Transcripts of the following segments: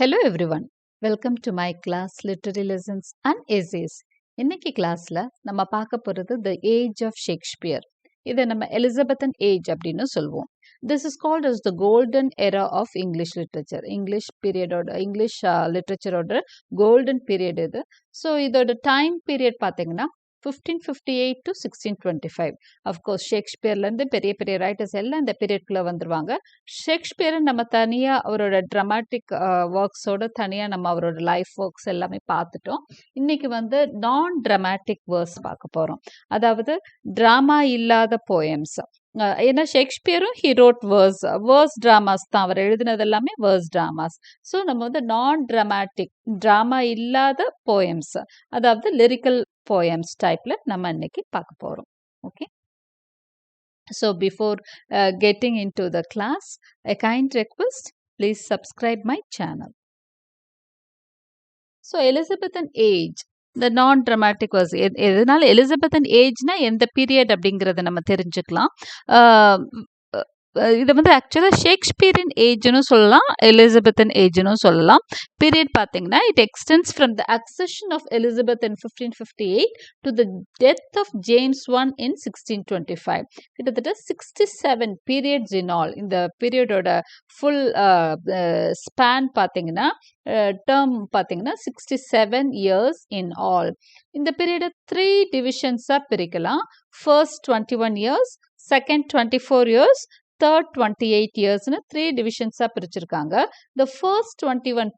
Hello everyone. Welcome to my class Literary Lessons and Essays. இன்னைக்கு கிளாஸ்ல நம்ம பார்க்க போறது The Age of Shakespeare. இதை நம்ம எலிசபெத்தன் ஏஜ் அப்படின்னு சொல்லுவோம். This is called as the golden era of English literature. English லிட்ரேச்சரோட கோல்டன் பீரியட் இது. ஸோ இதோட டைம் பீரியட் பார்த்தீங்கன்னா 1558 to 1625. அஃப்கோர்ஸ் ஷேக்ஸ்பியர்லேருந்து பெரிய பெரிய ரைட்டர்ஸ் எல்லாம் இந்த பீரியட்குள்ளே வந்துருவாங்க. ஷேக்ஸ்பியரை நம்ம தனியாக அவரோட ட்ராமாட்டிக் ஒர்க்ஸோட தனியாக நம்ம அவரோட லைஃப் ஒர்க்ஸ் எல்லாமே பார்த்துட்டோம். இன்னைக்கு வந்து நான் ட்ராமாட்டிக் வேர்ஸ் பார்க்க போகிறோம். அதாவது ட்ராமா இல்லாத போயம்ஸ். ஏன்னா ஷேக்ஸ்பியரும் ஹி ரோட் வேர்ஸ் ட்ராமாஸ் தான், அவர் எழுதினது எல்லாமே வேர்ஸ் ட்ராமாஸ். ஸோ நம்ம வந்து நான் ட்ராமாட்டிக் ட்ராமா இல்லாத போயம்ஸ், அதாவது லிரிக்கல் போயம்ஸ் டைப்ல நம்ம இன்னைக்கு பார்க்க போறோம். Okay, so before getting into the class, a kind request, please subscribe my channel. So Elizabethan age, இந்த நான் ட்ராமாட்டிக் வாஸ் எதனால எலிசபெத்தன் ஏஜ்னா எந்த பீரியட் அப்படிங்கிறத நம்ம தெரிஞ்சுக்கலாம். இதை வந்து ஆக்சுவலாக ஷேக்ஸ்பியரின் ஏஜ்னு சொல்லலாம், எலிசபெத்தன் ஏஜ்னு சொல்லலாம். பீரியட் பார்த்தீங்கன்னா it extends from the accession of Elizabeth in 1558 to the death of James I in 1625. கிட்டத்தட்ட 67 பீரியட்ஸ் இன் ஆல். இந்த பீரியடோட ஃபுல் ஸ்பேன் பார்த்தீங்கன்னா டேர்ம் பார்த்தீங்கன்னா 67 இயர்ஸ் இன் ஆல். இந்த பீரியடை 3 டிவிஷன்ஸாக பிரிக்கலாம். First 21 years, second 24 years, third 28 இயர்ஸ்னு 3 டிவிஷன்ஸாக பிரிச்சிருக்காங்க. இந்த ஃபர்ஸ்ட் 21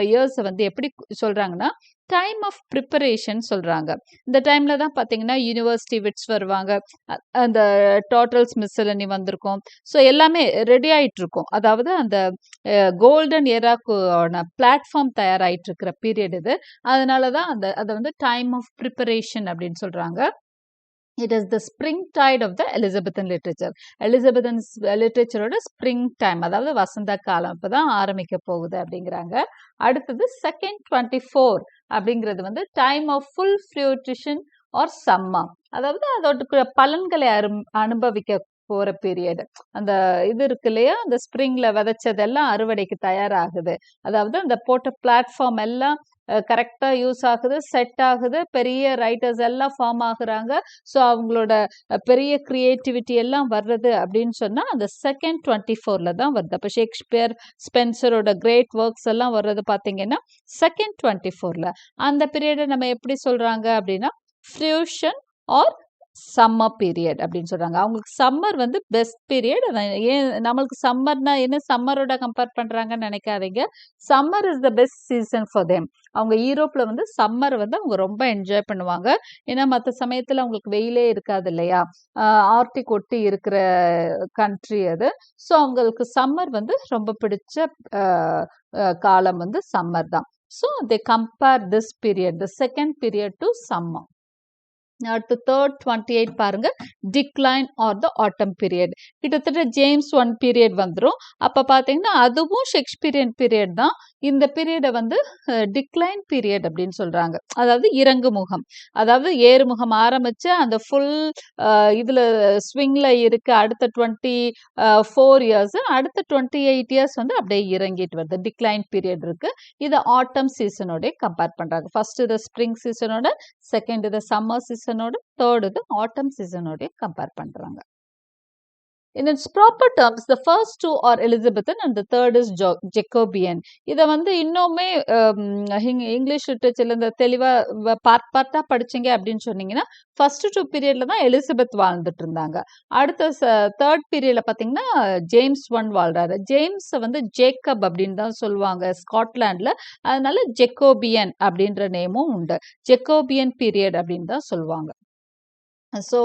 இயர்ஸை வந்து எப்படி சொல்கிறாங்கன்னா டைம் ஆஃப் ப்ரிப்பரேஷன் சொல்கிறாங்க. இந்த டைமில் தான் பார்த்தீங்கன்னா யூனிவர்சிட்டி விட்ஸ் வருவாங்க, அந்த டோட்டல்ஸ் மிஸ்ஸலனி வந்திருக்கும். ஸோ எல்லாமே ரெடி ஆகிட்டு இருக்கும். அதாவது அந்த கோல்டன் ஏராக்கான பிளாட்ஃபார்ம் தயாராகிட்டு இருக்கிற பீரியட் இது. அதனால தான் அதை வந்து டைம் ஆஃப் ப்ரிப்பரேஷன் அப்படின்னு சொல்கிறாங்க. It is the spring tide of the Elizabethan literature. Elizabethan லிட்ரேச்சரோட ஸ்ப்ரிங் டைம், அதாவது வசந்த காலம் இப்போதான் ஆரம்பிக்க போகுது அப்படிங்கிறாங்க. அடுத்தது செகண்ட் 24 அப்படிங்கிறது வந்து time of full fruition or summer, அதாவது அதோட பலன்களை அனுபவிக்க போற பீரியட். அந்த இது இருக்கு இல்லையா, அந்த ஸ்ப்ரிங்ல விதைச்சதெல்லாம் அறுவடைக்கு தயாராகுது. அதாவது அந்த போட்ட பிளாட்ஃபார்ம் எல்லாம் கரெக்டாக யூஸ் ஆகுது, செட் ஆகுது, பெரிய ரைட்டர்ஸ் எல்லாம் ஃபார்ம் ஆகுறாங்க. ஸோ அவங்களோட பெரிய கிரியேட்டிவிட்டி எல்லாம் வர்றது அப்படின்னு சொன்னால் அந்த செகண்ட் 24ல் தான் வருது. அப்போ ஷேக்ஸ்பியர் ஸ்பென்சரோட கிரேட் ஒர்க்ஸ் எல்லாம் வர்றது பார்த்தீங்கன்னா செகண்ட் 24ல். அந்த பீரியடை நம்ம எப்படி சொல்கிறாங்க அப்படின்னா ஃப்யூஷன் ஆர் சம்மர் பீரியட் அப்படின்னு சொல்கிறாங்க. அவங்களுக்கு சம்மர் வந்து பெஸ்ட் பீரியட். ஏன் நம்மளுக்கு சம்மர்னா என்ன, சம்மரோட கம்பேர் பண்ணுறாங்கன்னு நினைக்காதீங்க. Summer is the best season for them. அவங்க யூரோப்பில் வந்து சம்மர் வந்து அவங்க ரொம்ப என்ஜாய் பண்ணுவாங்க. ஏன்னா மற்ற சமயத்தில் அவங்களுக்கு வெயிலே இருக்காது இல்லையா, ஆர்டிக் ஒட்டி இருக்கிற கண்ட்ரி அது. ஸோ அவங்களுக்கு சம்மர் வந்து ரொம்ப பிடிச்ச காலம் வந்து சம்மர் தான். So they compare this period, the second period to summer. அடுத்து தேர்ட் 28 பாருங்க, decline or the autumn period. கிட்டத்தட்ட ஜேம்ஸ் I பீரியட் வந்துடும். அப்போ பார்த்தீங்கன்னா அதுவும் ஷேக்ஸ்பியரியன் பீரியட் தான். இந்த பீரியடை வந்து டிக்ளைன் பீரியட் அப்படின்னு சொல்றாங்க. அதாவது இறங்கு முகம், அதாவது ஏறுமுகம் ஆரம்பிச்சு அந்த ஃபுல் இதில் ஸ்விங்கில் இருக்கு. அடுத்த 24 இயர்ஸ், அடுத்த 28 இயர்ஸ் வந்து அப்படியே இறங்கிட்டு வருது. டிக்ளைன் பீரியட் இருக்கு. இதை ஆட்டம் சீசனோட கம்பேர் பண்றாங்க. ஃபர்ஸ்ட் இதை ஸ்ப்ரிங் சீசனோட, செகண்ட் இதை சம்மர் சீசனோட, தேர்ட் இது ஆட்டம் சீசனோட கம்பேர் பண்றாங்க. In its proper terms, the first two are Elizabethan and the third is Jacobean. இதை வந்து இன்னுமே இங்கிலீஷ் லிட்ரேச்சர்ல இந்த தெளிவாக பார்ட்டா படிச்சிங்க அப்படின்னு சொன்னீங்கன்னா ஃபர்ஸ்ட் 2 பீரியட்ல தான் எலிசபெத் வாழ்ந்துட்டு இருந்தாங்க. அடுத்த தேர்ட் பீரியட்ல பார்த்தீங்கன்னா ஜேம்ஸ் I வாழ்றாரு. ஜேம்ஸ் வந்து ஜேக்கப் அப்படின்னு தான் சொல்லுவாங்க ஸ்காட்லாண்டில். அதனால ஜெக்கோபியன் அப்படின்ற நேமும் உண்டு. ஜெக்கோபியன் பீரியட் அப்படின்னு தான் சொல்லுவாங்க. ஸோ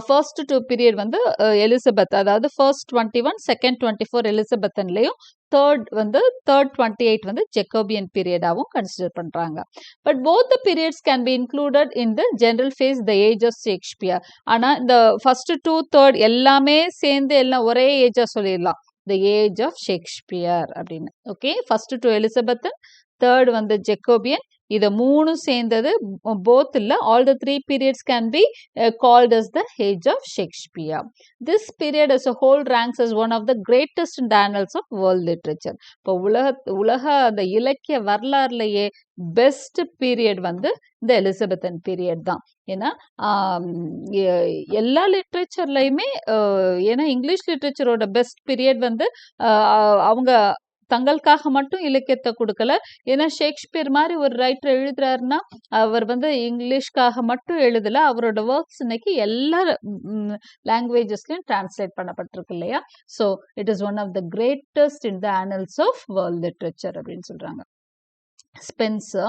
ஃபர்ஸ்ட் 2 பீரியட் வந்து எலிசபெத், அதாவது ஃபர்ஸ்ட் 21, செகண்ட் 24 எலிசபெத்தன்லேயும், தேர்ட் 28 வந்து ஜெக்கோபியன் பீரியடாகவும் கன்சிடர் பண்ணுறாங்க. But both the periods can be included in the general phase the age of Shakespeare. ஆனால் இந்த ஃபர்ஸ்ட் 2, தேர்ட் எல்லாமே சேர்ந்து எல்லாம் ஒரே ஏஜாக சொல்லிடலாம், த ஏஜ் ஆஃப் ஷேக்ஸ்பியர் அப்படின்னு. ஓகே, ஃபர்ஸ்ட் 2 எலிசபெத்தன், தேர்ட் வந்து ஜெக்கோபியன், இத மூணும் சேர்ந்தது both இல்ல, all the three periods can be called as the age of Shakespeare. This period as a whole ranks as one of the greatest in the annals of world literature. இப்போ உலக அந்த இலக்கிய வரலாறுலயே best period வந்து இந்த Elizabethan period தான். ஏன்னா எல்லா லிட்ரேச்சர்லயுமே ஏன்னா இங்கிலீஷ் லிட்ரேச்சரோட பெஸ்ட் பீரியட் வந்து அவங்க தங்களுக்காக மட்டும் இலக்கியத்தை கொடுக்கல. ஏன்னா ஷேக்ஸ்பியர் மாதிரி ஒரு ரைட்டர் எழுதுறாருன்னா அவர் வந்து இங்கிலீஷ்காக மட்டும் எழுதல, அவரோட ஒர்க்ஸ் இன்னைக்கு எல்லா லாங்குவேஜஸ்லயும் டிரான்ஸ்லேட் பண்ணப்பட்டிருக்கு இல்லையா. So it is one of the greatest in the annals of world literature அப்படின்னு சொல்றாங்க. Spenser,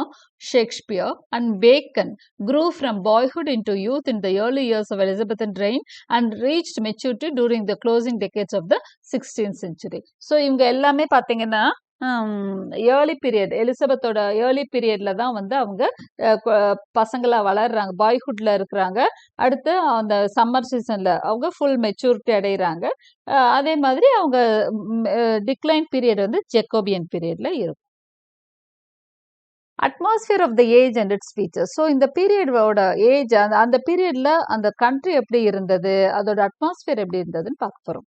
Shakespeare, and Bacon grew from boyhood into youth in the early years of Elizabethan reign and reached maturity during the closing decades of the 16th century. So இவங்க எல்லாமே பார்த்தீங்கன்னா early period, எலிசபெத்தோட early பீரியட்ல தான் வந்து அவங்க பசங்களா வளர்றாங்க, பாய்ஹுட்ல இருக்கிறாங்க. அடுத்து அந்த சம்மர் சீசன்ல அவங்க ஃபுல் மெச்சூரிட்டி அடைகிறாங்க. அதே மாதிரி அவங்க டிக்ளைன் பீரியட் வந்து ஜெக்கோபியன் பீரியட்ல இருக்கும். Atmosphere of the age and its features. So இந்த பீரியடோட ஏஜ், அந்த பீரியட்ல அந்த கண்ட்ரி எப்படி இருந்தது, அதோட அட்மாஸ்பியர் எப்படி இருந்ததுன்னு பார்க்க போறோம்.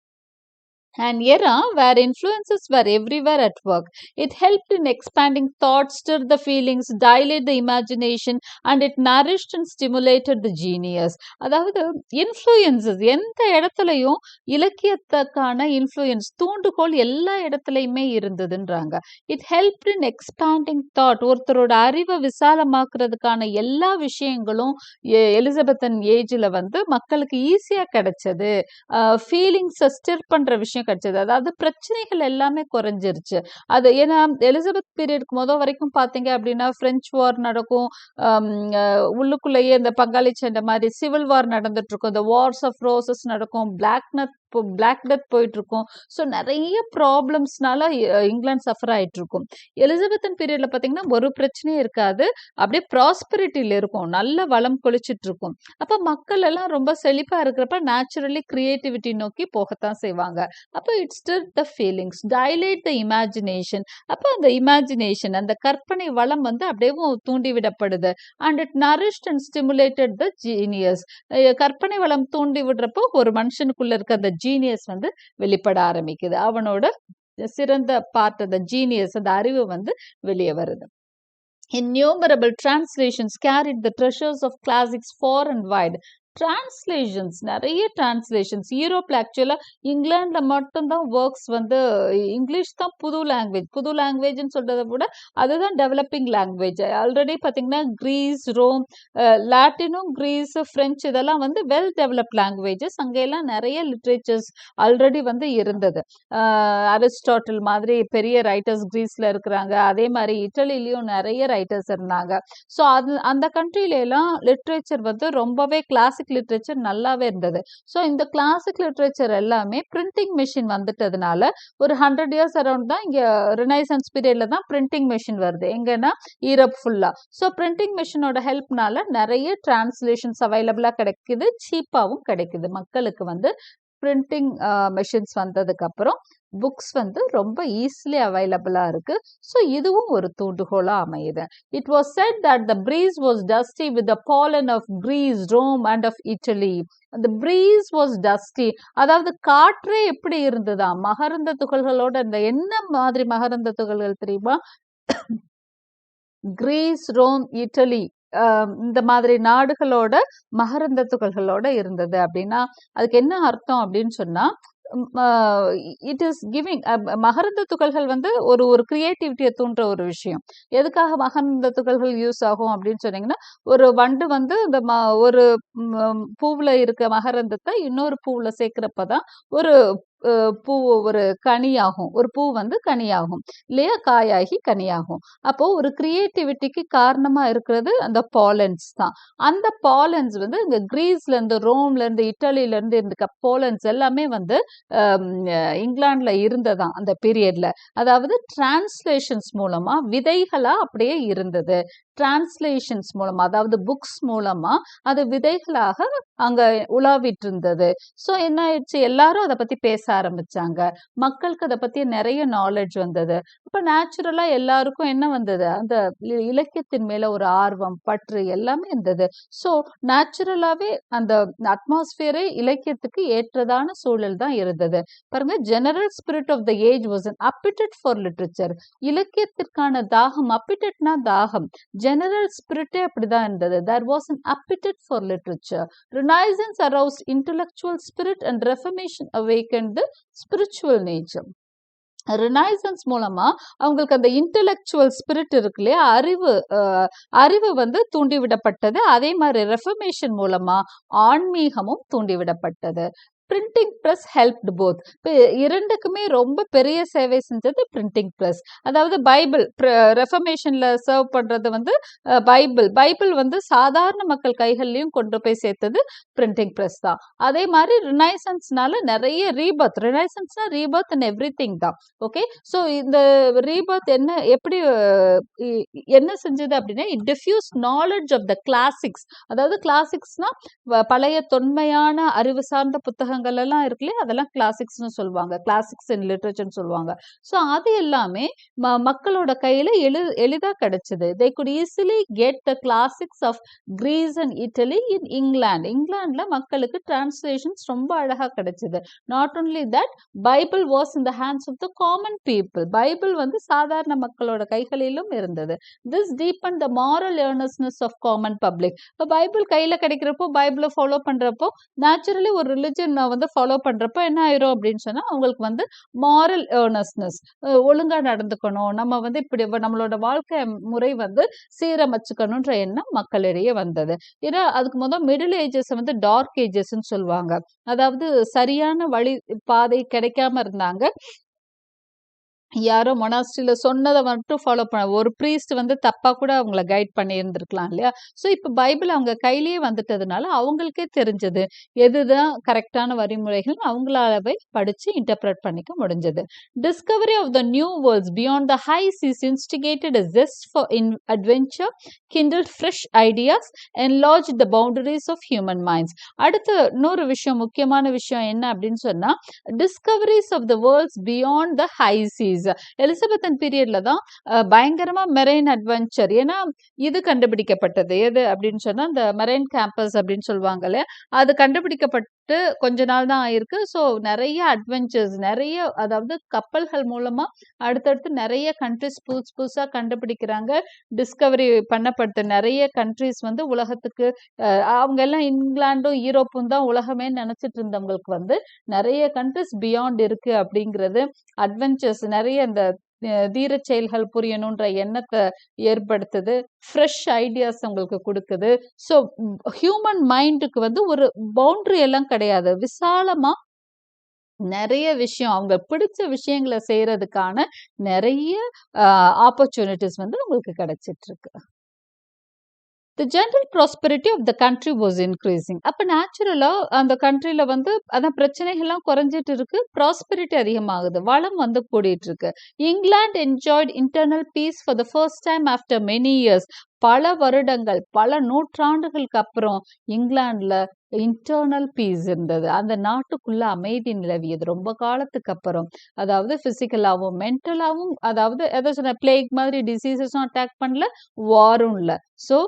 An era where influences were everywhere at work. It helped in expanding thought, stirred the feelings, dilated the imagination, and it nourished and stimulated the genius. அதாவது இன்ஃப்ளூயன்சஸ் எந்த இடத்துலையும் இலக்கியத்துக்கான இன்ஃப்ளூயன்ஸ் தூண்டுகோல் எல்லா இடத்துலையுமே இருந்ததுன்றாங்க. It helped in expanding thought, ஒருத்தரோட அறிவை விசாலமாக்குறதுக்கான எல்லா விஷயங்களும் எலிசபெத்தன் ஏஜ்ல வந்து மக்களுக்கு ஈஸியா கிடைச்சது. ஃபீலிங்ஸை ஸ்டிர் பண்ற விஷயம் கிடைச்சது. அதாவது பிரச்சனைகள் எல்லாமே குறைஞ்சிருச்சு. அது ஏன்னா எலிசபெத் பீரியடுக்கு வரைக்கும் பாத்தீங்க அப்படின்னா பிரெஞ்சு வார் நடக்கும், உள்ளுக்குள்ளேயே இந்த பங்காளி சண்டை மாதிரி சிவில் வார் நடந்துட்டு இருக்கும், இந்த வார்ஸ் ஆஃப் ரோசஸ் நடக்கும், பிளாக் டெத் போயிட்டு இருக்கும். ஸோ நிறைய ப்ராப்ளம்ஸ்னால இங்கிலாந்து சஃபர் ஆயிட்டு இருக்கும். எலிசபெத்தன் பீரியட்ல பாத்தீங்கன்னா ஒரு பிரச்சனையும் இருக்காது, அப்படியே ப்ராஸ்பரிட்டியில இருக்கும், நல்ல வளம் கொளிச்சிட்டு இருக்கும். அப்ப மக்கள் எல்லாம் ரொம்ப செழிப்பா இருக்கிறப்ப நேச்சுரலி கிரியேட்டிவிட்டி நோக்கி போகத்தான் செய்வாங்க. அப்ப it stir the feelings, dilate the imagination. அப்ப அந்த இமேஜினேஷன், அந்த கற்பனை வளம் வந்து அப்படியே தூண்டி விடப்படுது. And it nourished and stimulated the genius. கற்பனை வளம் தூண்டி விடுறப்போ ஒரு மனுஷனுக்குள்ள இருக்க அந்த ஜீனியஸ் வந்து வெளிப்பட ஆரம்பிக்குது. அவனோட சிறந்த பார்ட், அந்த ஜீனியஸ், அந்த அறிவு வந்து வெளியே வருது. Innumerable translations carried the treasures of classics far and wide. Translations, நிறைய டிரான்ஸ்லேஷன்ஸ். யூரோப்ல ஆக்சுவலா இங்கிலாந்துல மட்டும்தான் ஒர்க்ஸ் வந்து இங்கிலீஷ் தான் புது லாங்குவேஜ்னு சொல்றதை விட அதுதான் டெவலப்பிங் லாங்குவேஜ். ஆல்ரெடி பாத்தீங்கன்னா கிரீஸ், ரோம், லாட்டினும் கிரீஸ், பிரெஞ்சு இதெல்லாம் வந்து வெல் டெவலப்ட் லாங்குவேஜஸ். அங்கெல்லாம் நிறைய லிட்ரேச்சர்ஸ் ஆல்ரெடி வந்து இருந்தது. அரிஸ்டாட்டில் மாதிரி பெரிய ரைட்டர்ஸ் கிரீஸ்ல இருக்கிறாங்க. அதே மாதிரி இட்டலிலையும் நிறைய ரைட்டர்ஸ் இருந்தாங்க. ஸோ அந்த கண்ட்ரில எல்லாம் லிட்ரேச்சர் வந்து ரொம்பவே கிளாசிக் லிட்ரேச்சர் நல்லாவே இருந்தது. ஸோ இந்த கிளாசிக் லிட்ரேச்சர் எல்லாமே பிரிண்டிங் மெஷின் வந்துட்டதுனால ஒரு 100 இயர்ஸ் அரௌண்ட் தான் இங்க ரினைசன்ஸ் பீரியட்ல தான் பிரிண்டிங் மெஷின் வருது. எங்கன்னா யூரோப் ஃபுல்லா. ஸோ பிரிண்டிங் மெஷினோட ஹெல்ப்னால நிறைய டிரான்ஸ்லேஷன்ஸ் அவைலபிளா கிடைக்குது, சீப்பாவும் கிடைக்குது. மக்களுக்கு வந்து பிரிண்டிங் மெஷின்ஸ் வந்ததுக்கு அப்புறம் புக்ஸ் வந்து ரொம்ப ஈஸிலி அவைலபிளா இருக்கு. ஸோ இதுவும் ஒரு தூண்டுகோலா அமையுது. It was said that the breeze was dusty with the pollen of Greece, Rome and of Italy. அந்த பிரீஸ் வாஸ் டஸ்டி, அதாவது காற்றே எப்படி இருந்ததா, மகரந்த துகள்களோட. இந்த என்ன மாதிரி மகரந்த துகள்கள் தெரியுமா? கிரீஸ், ரோம், இட்டலி இந்த மாதிரி நாடுகளோட மகரந்த துகள்களோட இருந்தது. அப்படின்னா அதுக்கு என்ன அர்த்தம் அப்படின்னு சொன்னா, இட் இஸ் கிவிங், மகரந்த துகள்கள் வந்து ஒரு கிரியேட்டிவிட்டியை தூண்டுற ஒரு விஷயம். எதுக்காக மகரந்த துகள்கள் யூஸ் ஆகும் அப்படின்னு சொன்னீங்கன்னா, ஒரு வண்டு வந்து இந்த ஒரு பூவுல இருக்க மகரந்தத்தை இன்னொரு பூவுல சேர்க்கிறப்பதான் ஒரு பூ ஒரு கனியாகும், ஒரு பூ வந்து கனியாகும் இல்லையா, காயாகி கனியாகும். அப்போ ஒரு கிரியேட்டிவிட்டிக்கு காரணமா இருக்கிறது அந்த பாலன்ஸ் தான். அந்த பாலன்ஸ் வந்து இந்த கிரீஸ்ல இருந்து, ரோம்ல இருந்து, இட்டலில இருந்து இருக்க பாலன்ஸ் எல்லாமே வந்து இங்கிலாந்துல இருந்ததான் அந்த பீரியட்ல. அதாவது டிரான்ஸ்லேஷன்ஸ் மூலமா விதைகளா அப்படியே இருந்தது. டிரான்ஸ்லேஷன்ஸ் மூலமா, அதாவது புக்ஸ் மூலமா அது விதைகளாக அங்க உலாவிட்டு இருந்தது. ஸோ என்ன ஆயிடுச்சு, எல்லாரும் அதை பத்தி பேச ஆரம்பிச்சாங்க. மக்களுக்கு அதை பத்தி நிறைய நாலேஜ் வந்தது. அப்ப நேச்சுரலா எல்லாருக்கும் என்ன வந்தது, அந்த இலக்கியத்தின் மேல ஒரு ஆர்வம், பற்று எல்லாமே இருந்தது. ஸோ நேச்சுரலாவே அந்த அட்மாஸ்பியரே இலக்கியத்துக்கு ஏற்றதான சூழல் தான் இருந்தது. பாருங்க, general spirit of the age was an appetite for literature. இலக்கியத்திற்கான தாகம், appetiteனா தாகம், ஜெனரல் ஸ்பிரிட்டே அப்படிதான் இருந்தது. there was an appetite for literature. Renaissance aroused intellectual spirit and Reformation awakened the spiritual nature. Renaissance மூலமா அவங்களுக்கு அந்த இன்டெலெக்சுவல் ஸ்பிரிட் இருக்கு இல்லையா, அறிவு வந்து தூண்டிவிடப்பட்டது. அதே மாதிரி ரெஃபர்மேஷன் மூலமா ஆன்மீகமும் தூண்டிவிடப்பட்டது. Printing press helped both. இரண்டுக்குமே ரொம்ப பெரிய சேவை செஞ்சது பிரிண்டிங் பிரஸ். அதாவது பைபிள் ரெஃபர்மேஷன்ல சர்வ் பண்றது வந்து பைபிள் வந்து சாதாரண மக்கள் கைகள்லயும் கொண்டு போய் சேர்த்தது பிரிண்டிங் பிரஸ் தான். அதே மாதிரி ரினைசன்ஸ்னால நிறைய ரீபர்த், ரினைசன்ஸ்னா ரீபர்த் அண்ட் எவ்ரி திங் தான். ஓகே, ஸோ இந்த ரீபர்த் எப்படி என்ன செஞ்சது அப்படின்னா, it diffuse knowledge of the classics. அதாவது கிளாசிக்ஸ்னா பழைய தொன்மையான அறிவு சார்ந்த புத்தகங்கள் எல்லாம் இருக்குல்ல, அதெல்லாம் கிளாசிக்ஸ்னு சொல்லுவாங்க, கிளாசிக்ஸ் இன் லிட்ரேச்சர்னு சொல்லுவாங்க. ஸோ அது எல்லாமே மக்களோட கையில எளிதா கிடைச்சது. They could easily get the classics of Greece and Italy in England. இங்கிலாந்துல மக்களுக்கு டிரான்ஸ்லேஷன்ஸ் ரொம்ப அழகா கிடைச்சது. Not only that, Bible was in the hands of the common people. Bible வந்து சாதாரண மக்களோட கைகளிலும் இருந்தது. This deepen the moral earnestness of common public. இப்போ பைபிள் கையில கிடைக்கிறப்போ, பைபிளை ஃபாலோ பண்றப்போ, நேச்சுரலி ஒரு ரிலிஜன் வந்து ஃபாலோ பண்றப்போ என்ன ஆயிரும் அப்படின்னு சொன்னா, அவங்களுக்கு வந்து மாரல் ஏர்னஸ்னஸ், ஒழுங்கா நடந்துக்கணும், நம்ம வந்து இப்படி நம்மளோட வாழ்க்கை முறை வந்து சீரமைச்சுக்கணும்ன்ற எண்ணம் மக்களிடையே வந்தது. ஏன்னா அதுக்கு முதல் மிடில் ஏஜஸ் வந்து டார்க் ஏஜஸ்ன்னு சொல்லுவாங்க. அதாவது சரியான வழி பாதை கிடைக்காம இருந்தாங்க. யாரோ மொனாஸ்ட்ரியில சொன்னதை மட்டும் ஃபாலோ பண்ண, ஒரு ப்ரீஸ்ட் வந்து தப்பா கூட அவங்கள கைட் பண்ணி இருந்திருக்கலாம் இல்லையா. ஸோ இப்போ பைபிள் அவங்க கையிலேயே வந்துட்டதுனால அவங்களுக்கே தெரிஞ்சது எதுதான் கரெக்டான வழிமுறைகள், அவங்களாவே படிச்சு இன்டர்பிரட் பண்ணிக்க முடிஞ்சது. Discovery of the new worlds beyond the high seas instigated a zest for adventure, kindled fresh ideas, enlarged the boundaries of human minds. அடுத்து இன்னொரு விஷயம், முக்கியமான விஷயம் என்ன அப்படின்னு சொன்னா, discoveries of the worlds beyond the high seas. Elizabethan பீரியட்ல தான் பயங்கரமா மெரைன் அட்வென்ச்சர். ஏன்னா இது கண்டுபிடிக்கப்பட்டது எது அப்படின்னு சொன்னா, இந்த மெரைன் கேம்பஸ் அப்படின்னு சொல்லுவாங்க இல்லையா, அது கண்டுபிடிக்கப்பட்டு கொஞ்ச நாள் தான் ஆயிருக்கு. ஸோ நிறைய அட்வென்ச்சர்ஸ், நிறைய, அதாவது கப்பல்கள் மூலமா அடுத்தடுத்து நிறைய கண்ட்ரிஸ் புதுசா கண்டுபிடிக்கிறாங்க. டிஸ்கவரி பண்ணப்படுத்த நிறைய கண்ட்ரிஸ் வந்து உலகத்துக்கு, அவங்க எல்லாம் இங்கிலாண்டும் யூரோப்பும் தான் உலகமே நினைச்சிட்டு இருந்தவங்களுக்கு வந்து நிறைய கண்ட்ரிஸ் பியாண்ட் இருக்கு அப்படிங்கிறது, அட்வென்ச்சர்ஸ் நிறைய, அந்த தீர செயல்கள் புரியணுன்ற எண்ணத்தை ஏற்படுத்துது, ஃப்ரெஷ் ஐடியாஸ் உங்களுக்கு கொடுக்குது. ஸோ ஹியூமன் மைண்டுக்கு வந்து ஒரு பவுண்டரி எல்லாம் கிடையாது, விசாலமா நிறைய விஷயம், அவங்க பிடிச்ச விஷயங்களை செய்யறதுக்கான நிறைய ஆப்பர்ச்சுனிட்டிஸ் வந்து உங்களுக்கு கிடைச்சிட்டு இருக்கு. The general prosperity of the country was increasing. அப்ப நேச்சுரலா அந்த கண்ட்ரில வந்து அதான் பிரச்சனைகள்லாம் குறைஞ்சிட்டு இருக்கு, ப்ராஸ்பெரிட்டி அதிகமாகுது, வளம் வந்து கூடிட்டு இருக்கு. England enjoyed internal peace for the first time after many years. பல வருடங்கள், பல நூற்றாண்டுகளுக்கு அப்புறம் இங்கிலாந்துல இன்டர்னல் பீஸ் இருந்தது. அந்த நாட்டுக்குள்ள அமைதி நிலவியது ரொம்ப காலத்துக்கு அப்புறம். அதாவது பிசிக்கலாவும் மென்டலாவும், அதாவது எதை சொன்ன, பிளேக் மாதிரி டிசீசஸும் அட்டாக் பண்ணல, வாரும் இல்ல. ஸோ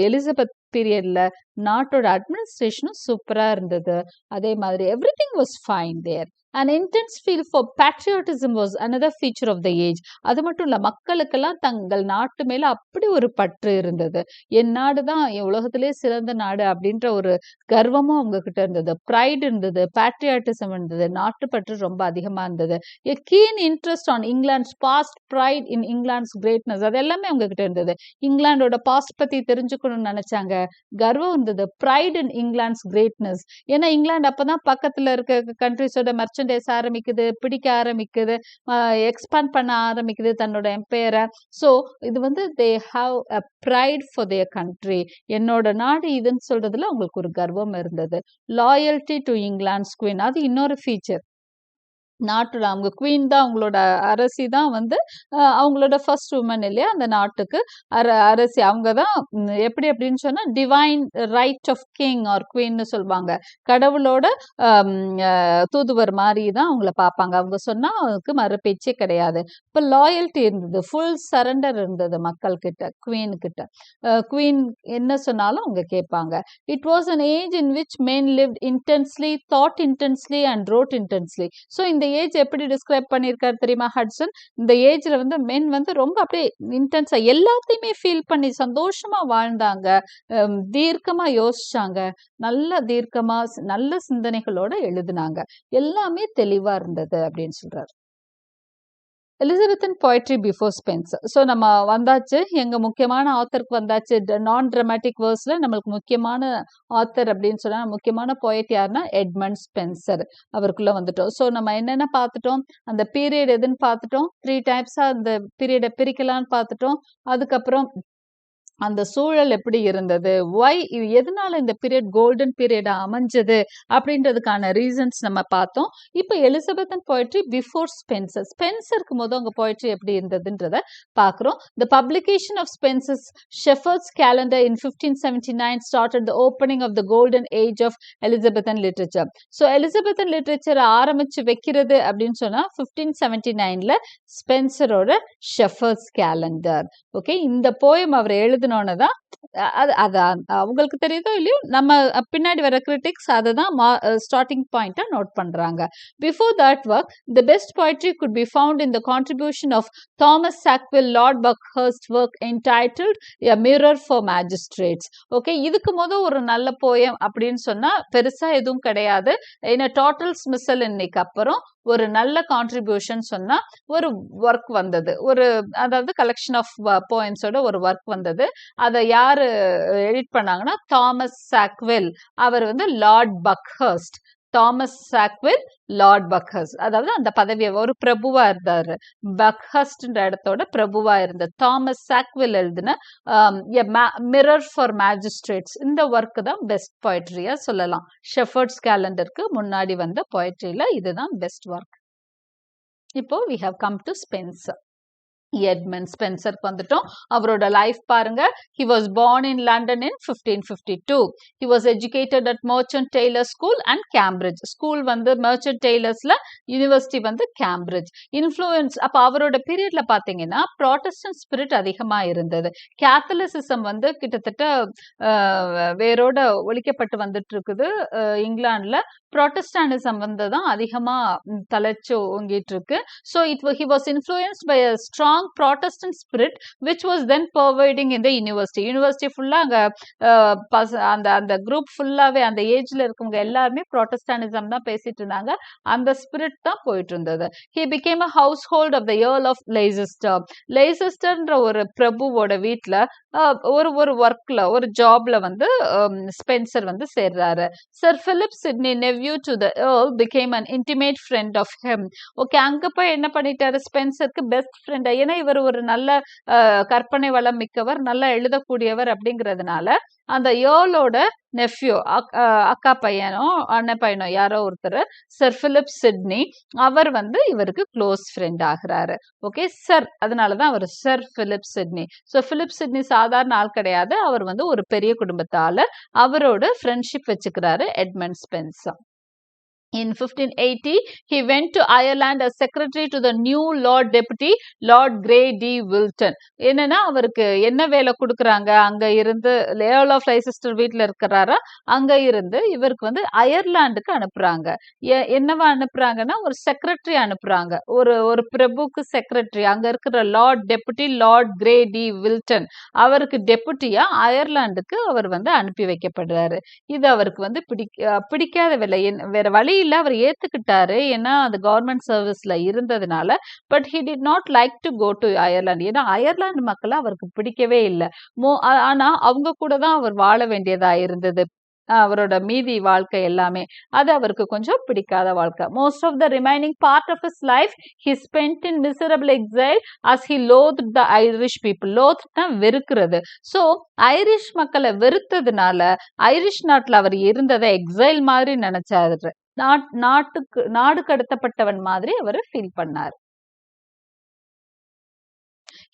எலிசபெத் பீரியட்ல நாட்டோட அட்மினிஸ்ட்ரேஷனும் சூப்பரா இருந்தது. அதே மாதிரி everything was fine there. An intense feel for patriotism was another feature of the age. அது மட்டும் இல்ல, மக்களுக்கெல்லாம் தங்கள் நாட்டு மேல அப்படி ஒரு பற்று இருந்தது. என் நாடு தான் என் உலகத்திலே சிறந்த நாடு அப்படின்ற ஒரு கர்வமும் அவங்க கிட்ட இருந்தது, ப்ரைட் இருந்தது, பேட்ரியாட்டிசம் இருந்தது, நாட்டுப்பற்று ரொம்ப அதிகமா இருந்தது. A keen interest on England's past, pride in England's greatness, அது எல்லாமே அவங்க கிட்ட இருந்தது. இங்கிலாண்டோட பாஸ்ட் பத்தி தெரிஞ்சுக்கணும்னு நினைச்சாங்க, கர்வம் இருந்தது, ப்ரைட் இன் இங்கிலாண்ட்ஸ் கிரேட்னஸ். ஏன்னா இங்கிலாந்து அப்பதான் பக்கத்துல இருக்க கண்ட்ரிஸோட மெர்ச்சன்டைஸ் ஆரம்பிக்குது, பிடிக்க ஆரம்பிக்குது, எக்ஸ்பாண்ட் பண்ண ஆரம்பிக்குது தன்னோட எம்பையரை. ஸோ இது வந்து they have a fried for their country. என்னோட நாடு இதுன்னு சொல்றதுல அவங்களுக்கு ஒரு கர்வம் இருந்தது. லாயல்டி டு இங்கிலாண்ட்ஸ் குவீன், அது இன்னொரு ஃபீச்சர். நாட்டோட அவங்க குவீன் தான், அவங்களோட அரசி தான் வந்து அவங்களோட ஃபர்ஸ்ட் உமன் இல்லையா அந்த நாட்டுக்கு அரசி. அவங்க தான் எப்படி அப்படின்னு சொன்னா divine right of king or குவீன்னு சொல்லுவாங்க. கடவுளோட தூதுவர் மாதிரி தான் அவங்கள பார்ப்பாங்க. அவங்க சொன்னா அவங்களுக்கு மறு பேச்சே கிடையாது. இப்போ லாயல்ட்டி இருந்தது, ஃபுல் சரண்டர் இருந்தது மக்கள் கிட்ட, குவீன் கிட்ட. குவீன் என்ன சொன்னாலும் அவங்க கேட்பாங்க. It was an age in which men lived intensely, thought intensely and wrote intensely. So இந்த ஏஜ் எப்படி டிஸ்கிரைப் பண்ணியிருக்காரு தெரியுமா ஹட்சன்? இந்த ஏஜ்ல வந்து மென் வந்து ரொம்ப அப்படியே இன்டென்ஸா எல்லாத்தையுமே ஃபீல் பண்ணி சந்தோஷமா வாழ்ந்தாங்க, தீர்க்கமா யோசிச்சாங்க, நல்ல தீர்க்கமா நல்ல சிந்தனைகளோட எழுதினாங்க, எல்லாமே தெளிவா இருந்தது அப்படின்னு சொல்றாரு. Elizabethan poetry before Spencer. So நம்ம வந்தாச்சு, எங்க முக்கியமான ஆத்தருக்கு வந்தாச்சு. நான் ட்ராமாட்டிக் வேர்ஸ்ல நம்மளுக்கு முக்கியமான ஆத்தர் அப்படின்னு சொன்னா முக்கியமான போயட் யாருன்னா எட்மண்ட் ஸ்பென்சர். அவருக்குள்ள வந்துட்டோம். ஸோ நம்ம என்னென்ன பார்த்துட்டோம், அந்த பீரியட் எதுன்னு பார்த்துட்டோம், 3 டைப்ஸா அந்த பீரியடை பிரிக்கலான்னு பார்த்துட்டோம். அதுக்கப்புறம் அந்த சூழல் எப்படி இருந்தது, எதனால இந்த பீரியட் கோல்டன் பீரியடா அமைஞ்சது அப்படின்றதுக்கான ரீசன்ஸ் நம்ம பார்த்தோம். இப்போ எலிசபெத்தன் poetry பிஃபோர் ஸ்பென்சர், ஸ்பென்சருக்கு முதல் அவங்க poetry எப்படி இருந்ததுன்றத பார்க்குறோம். The publication of Spenser's Shepherd's Calender in 1579 started the opening of the golden age of Elizabethan literature. So Elizabethan லிட்ரேச்சரை ஆரம்பிச்சு வைக்கிறது அப்படின்னு சொன்னா 1579ல ஸ்பென்சரோட ஷெஃபர்ட்ஸ் கேலண்டர். ஓகே, இந்த போயம் அவர் எழுதினோன்னு தான் அது அவங்களுக்கு தெரியுதோ இல்லையோ நம்ம பின்னாடி வர கிரிட்டிக்ஸ் அதை தான் ஸ்டார்டிங் பாயிண்டா நோட் பண்றாங்க. Before that work the best poetry could be found in the contribution of Thomas Sackville, Lord Buckhurst's work entitled A Mirror for Magistrates. Okay, இதுக்கு முதல் ஒரு நல்ல போயம் அப்படின்னு சொன்னா பெருசா எதுவும் கிடையாது. in a total dismissal இன்னைக்கு அப்புறம் ஒரு நல்ல கான்ட்ரிபியூஷன் சொன்னா ஒரு ஒர்க் வந்தது, ஒரு அதாவது கலெக்ஷன் ஆஃப் போயம்ஸோட ஒரு ஒர்க் வந்தது. அதை யாரு எடிட் பண்ணாங்கன்னா தாமஸ் சாக்வெல். அவர் வந்து லார்ட் பக்ஹர்ஸ்ட். தாமஸ் சாக்வெல், லார்ட் பக்ஹர்ஸ்ட், அதாவது அந்த பதவியை ஒரு பிரபுவா இருந்தாரு. பக்ஹர்ஸ்ட்ன்ற இடத்தோட பிரபுவா இருந்த தாமஸ் சாக்வெல் எழுதின மிரர் ஃபார் மேஜிஸ்ட்ரேட்ஸ், இந்த ஒர்க் தான் பெஸ்ட் போயட்ரியா சொல்லலாம். ஷெஃபர்ட்ஸ் கேலண்டருக்கு முன்னாடி வந்த போயட்ரியில இதுதான் பெஸ்ட் ஒர்க். இப்போ we have come to Spenser. Edmund ஸ்பென்சருக்கு வந்துட்டோம். அவரோட லைஃப் பாருங்க. He was born in London in 1552. He was educated at Merchant Taylors School and Cambridge. School வந்து Merchant Taylorsல, யூனிவர்சிட்டி வந்து கேம்பிரிட்ஜ். இன்ஃப்ளூயன்ஸ் அப்போ அவரோட பீரியட்ல பாத்தீங்கன்னா ப்ராட்டஸ்டன்ட் ஸ்பிரிட் அதிகமா இருந்தது. கேத்தலிசிசம் வந்து கிட்டத்தட்ட வேரோட ஒழிக்கப்பட்டு வந்துட்டு இருக்குது இங்கிலாந்துல. ப்ராட்டஸ்டானிசம் வந்து தான் அதிகமா தலைச்சு ஓங்கிட்டு இருக்கு. So he was influenced by a strong Protestant spirit which was then pervading in the university. University ஃபுல்லா அங்க அந்த குரூப் ஃபுல்லாவே அந்த ஏஜ்ல இருக்கவங்க எல்லாருமே ப்ராட்டஸ்டானிசம் தான் பேசிட்டு இருந்தாங்க. அந்த ஸ்பிரிட் தான் போயிட்டு இருந்தது. He became a household of the Earl of Leicester. லெய்செஸ்டர்ன்ற ஒரு பிரபுவோட வீட்டுல ஒரு ஒர்க்ல ஒரு ஜாப்ல வந்து ஸ்பென்சர் வந்து சேர்றாரு. Sir Philip Sidney, nephew to the Earl, became an intimate friend of him. Okay, அங்க போய் என்ன பண்ணிட்டாரு, ஸ்பென்சருக்கு பெஸ்ட் ஃப்ரெண்ட். ஏன்னா இவர் ஒரு நல்ல கற்பனை வளம் மிக்கவர், நல்லா எழுதக்கூடியவர் அப்படிங்கிறதுனால அந்த ஏர்லோட நெஃப்யூ, அக்கா பையனோ அண்ணன் பையனோ யாரோ ஒருத்தர், சர் பிலிப் சிட்னி, அவர் வந்து இவருக்கு க்ளோஸ் ஃப்ரெண்ட் ஆகிறாரு. ஓகே, சர், அதனாலதான் அவர் sir Philip Sidney. So Philip Sidney சாதாரண ஆள் கிடையாது, அவர் வந்து ஒரு பெரிய குடும்பத்தால அவரோட ஃப்ரெண்ட்ஷிப் வச்சுக்கிறாரு Edmund Spenser. In 1580, he went to Ireland as secretary to the new Lord Deputy, Lord Grey D. Wilton. என்னன்னா அவருக்கு என்ன வேலை கொடுக்குறாங்க, அங்க இருந்து Earl of Leicester வீட்டுல இருக்கிறாரா, அங்க இருந்து இவருக்கு வந்து அயர்லாண்டுக்கு அனுப்புறாங்க. என்னவா அனுப்புறாங்கன்னா ஒரு செக்ரட்டரி அனுப்புறாங்க, ஒரு பிரபுக்கு செக்ரட்டரி. அங்க இருக்கிற lord deputy lord Grey de Wilton, அவருக்கு டெபுட்டியா அயர்லாண்டுக்கு அவர் வந்து அனுப்பி வைக்கப்படுறாரு. இது அவருக்கு வந்து பிடிக்காத வேலை, வேற வழி இல்ல, அவர் ஏத்துக்கிட்டாரு. ஏன்னா அது கவர்மெண்ட் சர்வீஸ்ல இருந்ததுனால. But he did not like to go to Ireland. ஏன்னா அயர்லாந்து மக்களை அவருக்கு பிடிக்கவே இல்லை. ஆனா அவங்க கூட தான் அவர் வாழ வேண்டியதா இருந்தது. அவரோட மீதி வாழ்க்கை எல்லாமே அது அவருக்கு கொஞ்சம் பிடிக்காத வாழ்க்கை. Most of the remaining part of his life he spent in miserable exile as he loathed the Irish people. லோத்னா வெறுக்கிறது. ஸோ ஐரிஷ் மக்களை வெறுத்ததுனால ஐரிஷ் நாட்டில் அவர் இருந்ததை எக்ஸைல் மாதிரி நினைச்சாரு. நாடு கடத்தப்பட்டவன் மாதிரி அவர் ஃபீல் பண்ணார்.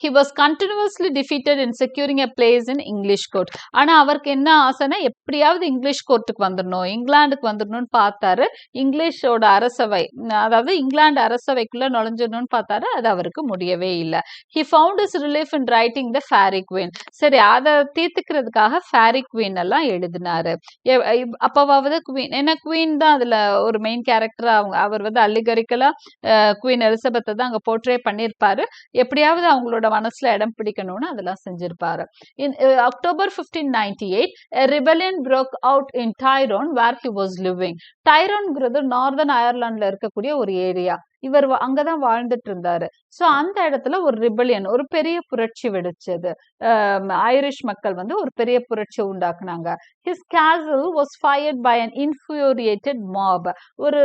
He was continuously defeated in securing a place in English court. ஆனா அவருக்கு என்ன ஆசைன்னா எப்படியாவது இங்கிலீஷ் கோர்ட்டுக்கு வந்துடணும், இங்கிலாந்துக்கு வந்துடணும்னு பார்த்தாரு. இங்கிலீஷோட அரசவை, அதாவது இங்கிலாந்து அரசவைக்குள்ள நுழைஞ்சிடணும்னு பார்த்தாரு. அது அவருக்கு முடியவே இல்லை. He found his relief in writing the Faerie Queene. சரி, அதை தீர்த்துக்கிறதுக்காக Faerie Queene எல்லாம் எழுதினாரு. அப்பவாவது குவீன், ஏன்னா குவீன் தான் அதுல ஒரு மெயின் கேரக்டரா அவர் வந்து அல்லிகரிக்கலா குவீன் எலிசபெத்தை தான் அங்க போர்ட்ரே பண்ணியிருப்பாரு. எப்படியாவது அவங்களோட மனசுல இடம் பிடிக்கணும்னு அதெல்லாம் செஞ்சிருப்பாரு. In October 1598, a rebellion broke out in Tyrone where he was living. டைரோன்ங்கிறது நார்தர்ன் அயர்லாந்துல இருக்கக்கூடிய ஒரு ஏரியா. இவர் அங்கதான் வாழ்ந்துட்டு இருந்தாரு. சோ அந்த இடத்துல ஒரு ரிபெலியன், ஒரு பெரிய புரட்சி வெடிச்சது. ஐரிஷ் மக்கள் வந்து ஒரு பெரிய புரட்சி உண்டாக்குனாங்க. His castle was fired by an infuriated mob. ஒரு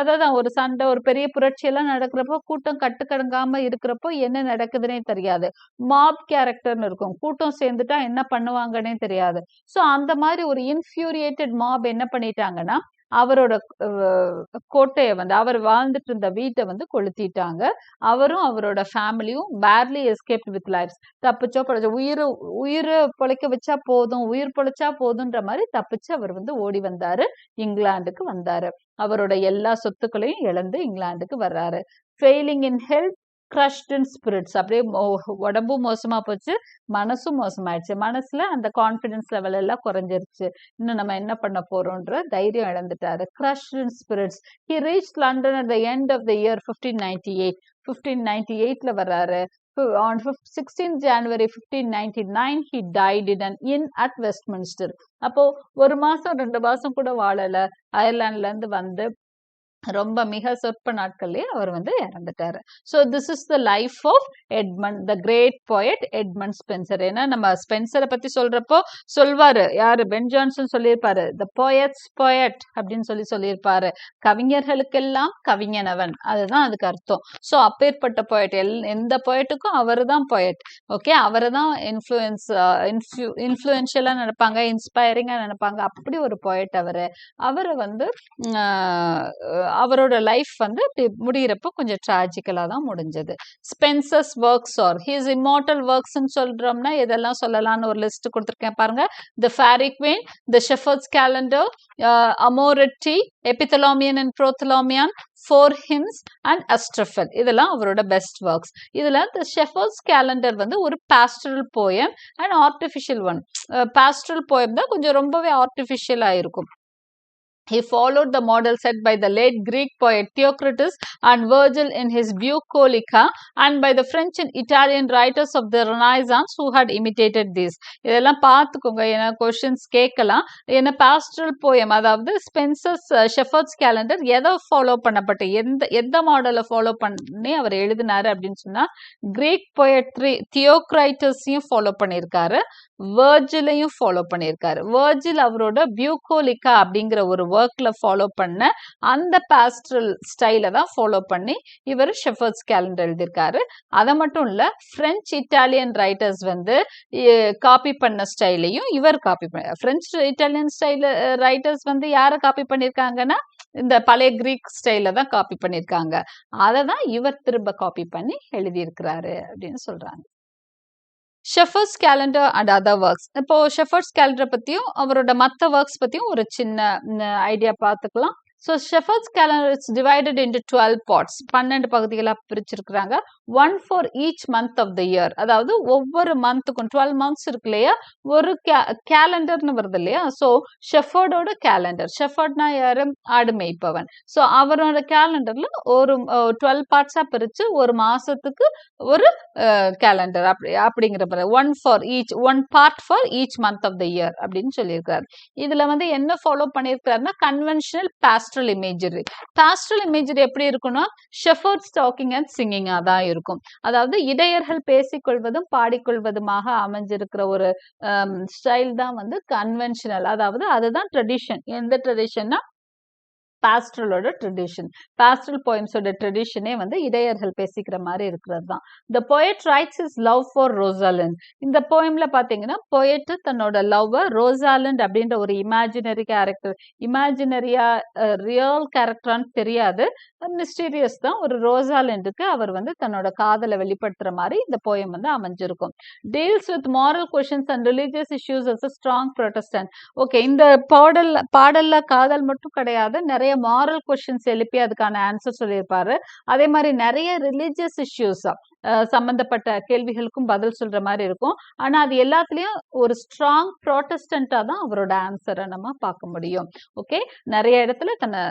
அதாவது ஒரு சண்டை, ஒரு பெரிய புரட்சி எல்லாம் நடக்கிறப்போ கூட்டம் கட்டுக்கடங்காம இருக்கிறப்போ என்ன நடக்குதுன்னே தெரியாது. மாப் கேரக்டர்னு இருக்கும், கூட்டம் சேர்ந்துட்டா என்ன பண்ணுவாங்கன்னே தெரியாது. சோ அந்த மாதிரி ஒரு இன்ஃபியூரியேட்டட் மாப் என்ன பண்ணிட்டாங்கன்னா அவரோட கோட்டையை வந்து, அவர் வாழ்ந்துட்டு இருந்த வீட்டை வந்து கொளுத்திட்டாங்க. அவரும் அவரோட ஃபேமிலியும் பேர்லி எஸ்கேப்ட் வித் லைஃப்ஸ், தப்பிச்சோ பொழைச்சோ, உயிர் பொழைக்க வச்சா போதும், உயிர் பொழைச்சா போதுன்ற மாதிரி தப்பிச்சு அவர் வந்து ஓடி வந்தாரு, இங்கிலாந்துக்கு வந்தாரு. அவரோட எல்லா சொத்துக்களையும் இழந்து இங்கிலாந்துக்கு வர்றாரு. Failing in health, crushed in spirits. அப்படியே உடம்பும் மோசமா போச்சு, மனசும் மோசமாயிடுச்சு. மனசுல அந்த கான்பிடன்ஸ் லெவல் எல்லாம் குறைஞ்சிருச்சு. இன்னும் நம்ம என்ன பண்ண போறோம்ன்ற தைரியம் இழந்துட்டாரு. crushed in spirits. He reached London at the end of the year 1598. 1598ல வர்றாரு. On 16th January 1599 he died in an inn at Westminster. அப்போ ஒரு மாசம் 2 மாசம் கூட வாழல. அயர்லாந்துல இருந்து வந்து ரொம்ப மிக சொற்ப நாட்கள்லயே அவர் வந்து இறந்துட்டாரு. So this is the life of Edmund, the great poet Edmund Spenser. ஏன்னா நம்ம ஸ்பென்சரை பத்தி சொல்றப்போ சொல்வாரு, யாரு, பென் ஜான்சன் சொல்லியிருப்பாரு, த போயட்ஸ் போயட் அப்படின்னு சொல்லியிருப்பாரு. கவிஞர்களுக்கெல்லாம் கவிஞனவன், அதுதான் அதுக்கு அர்த்தம். ஸோ அப்பேற்பட்ட போயட், எந்த போயட்டுக்கும் அவரு தான் போயட். ஓகே, அவரை தான் இன்ஃப்ளூயன்ஷியலா நினைப்பாங்க, இன்ஸ்பைரிங்கா நினைப்பாங்க. அப்படி ஒரு போயட் அவரை வந்து அவரோட லைஃப் வந்து முடிகிறப்போ கொஞ்சம் டிராஜிக்கலா தான் முடிஞ்சது. Spenser's works are his immortal ஒர்க்ஸ்ன்னு சொல்றோம்னா எதெல்லாம் சொல்லலாம்னு ஒரு லிஸ்ட் கொடுத்துருக்கேன் பாருங்க. The Faerie Queene, the Shepheardes Calender, Amoretti, Epithalamion and Prothalamion, Four Hymns and Astrophel, இதெல்லாம் அவரோட பெஸ்ட் ஒர்க்ஸ். இதுல தி ஷெஃபர்ட்ஸ் கேலண்டர் வந்து ஒரு பாஸ்டரல் poem and artificial one. பாஸ்டரல் poem தான் கொஞ்சம் ரொம்பவே ஆர்டிஃபிஷியலா இருக்கும். He followed the model set by the late Greek poet Theocritus and Virgil in his Bucolica, and by the French and Italian writers of the Renaissance who had imitated these. இதெல்லாம் பார்த்துக்கோங்க, ஏன்னா questions கேட்கலாம். ஏன்னா பாஸ்டரல் poem, அதாவது Spencer's ஷெஃபர்ட்ஸ் calendar எதை follow பண்ணப்பட்ட, எந்த மாடலை ஃபாலோ பண்ணி அவர் எழுதினாரு அப்படின்னு சொன்னா, கிரீக் போயட்ரி தியோக்ரைட்டஸையும் ஃபாலோ பண்ணியிருக்காரு, வேர்ஜிலையும் ஃபாலோ பண்ணியிருக்காரு. வேர்ஜில் அவரோட பியூகோலிகா அப்படிங்கிற ஒரு ஒர்க்ல ஃபாலோ பண்ண அந்த பாஸ்டரல் ஸ்டைல தான் ஃபாலோ பண்ணி இவர் ஷெஃபர்ட்ஸ் கேலண்டர் எழுதியிருக்காரு. அதை மட்டும் இல்ல, பிரெஞ்சு இட்டாலியன் ரைட்டர்ஸ் வந்து காப்பி பண்ண ஸ்டைலையும் இவர் காப்பி பண்ண. பிரெஞ்சு இட்டாலியன் ஸ்டைல் ரைட்டர்ஸ் வந்து யாரை காப்பி பண்ணியிருக்காங்கன்னா இந்த பழைய கிரீக் ஸ்டைல தான் காப்பி பண்ணியிருக்காங்க. அதை தான் இவர் திரும்ப காப்பி பண்ணி எழுதியிருக்கிறாரு அப்படின்னு சொல்றாங்க. ஷெஃபர்ட்ஸ் கேலண்டர் அண்ட் அதர் ஒர்க்ஸ். இப்போ ஷெஃபர்ட்ஸ் கேலண்டர் பத்தியும் அவரோட மற்ற ஒர்க்ஸ் பத்தியும் ஒரு சின்ன ஐடியா பார்த்துக்கலாம். So Shepherd's calendar is divided into 12 parts. 12 பகுதிகளாக பிரிச்சிருக்கிறாங்க. One for each month of the year. அதாவது ஒவ்வொரு மந்த்துக்கும் 12 months இருக்கு இல்லையா, ஒரு கேலண்டர்னு வருது இல்லையா. ஸோ ஷெஃபர்டோட கேலண்டர், ஷெஃபர்ட்னா யாரு, ஆடு மேய்ப்பவன். ஸோ அவரோட கேலண்டர்ல ஒரு 12 பார்ட்ஸா பிரிச்சு ஒரு மாசத்துக்கு ஒரு கேலண்டர் அப்படிங்கிற one for each, one part for each month of the year அப்படின்னு சொல்லியிருக்காரு. இதுல வந்து என்ன ஃபாலோ பண்ணியிருக்காருன்னா conventional pastoral imagery. Pastoral imagery எப்படி இருக்கும்னா ஷெஃபர்ட்ஸ் டாக்கிங் அண்ட் சிங்கிங்கா தான் இருக்கும். அதாவது இடையர்கள் பேசிக்கொள்வதும் பாடிக்கொள்வதுமாக அமைஞ்சிருக்கிற ஒரு ஸ்டைல் தான் வந்து கன்வென்ஷனல். அதாவது அதுதான் ட்ரெடிஷன். எந்த ட்ரெடிஷன்னா பாஸ்ட்ரலோட ட்ரெடிஷன். பாஸ்ட்ரல் போயம்ஸோட ட்ரெடிஷனே வந்து இடையர்கள் பேசிக்கிற மாதிரி இருக்கிறது தான். த poet writes his love for Rosalind. இந்த போயம்ல பாத்தீங்கன்னா poet தன்னோட லவ் ரோசாலண்ட் அப்படின்ற ஒரு இமேஜினரி கேரக்டர், இமேஜினரியா ரியல் கேரக்டரான்னு தெரியாது, மிஸ்டீரியஸ் தான், ஒரு ரோசாலண்டுக்கு அவர் வந்து தன்னோட காதலை வெளிப்படுத்துற மாதிரி இந்த போயம் வந்து அமைஞ்சிருக்கும். Deals with moral questions and religious issues as a strong Protestant. Okay, இந்த பாடல்ல காதல் மட்டும் கிடையாது, நிறைய மாரல் கொஸ்டின்ஸ் எழுப்பி அதுக்கான ஆன்சர் சொல்லியிருப்பாரு. அதே மாதிரி நிறைய ரிலீஜியஸ் இஷ்யூஸ் சம்பந்தப்பட்ட கேள்விகளுக்கும் பதில் சொல்ற மாதிரி இருக்கும். ஆனா அது எல்லாத்துலயும் ஒரு ஸ்ட்ராங் ப்ரோட்டஸ்டண்டா தான் அவரோட ஆன்சரை நம்ம பார்க்க முடியும். ஓகே, நிறைய இடத்துல தன்னை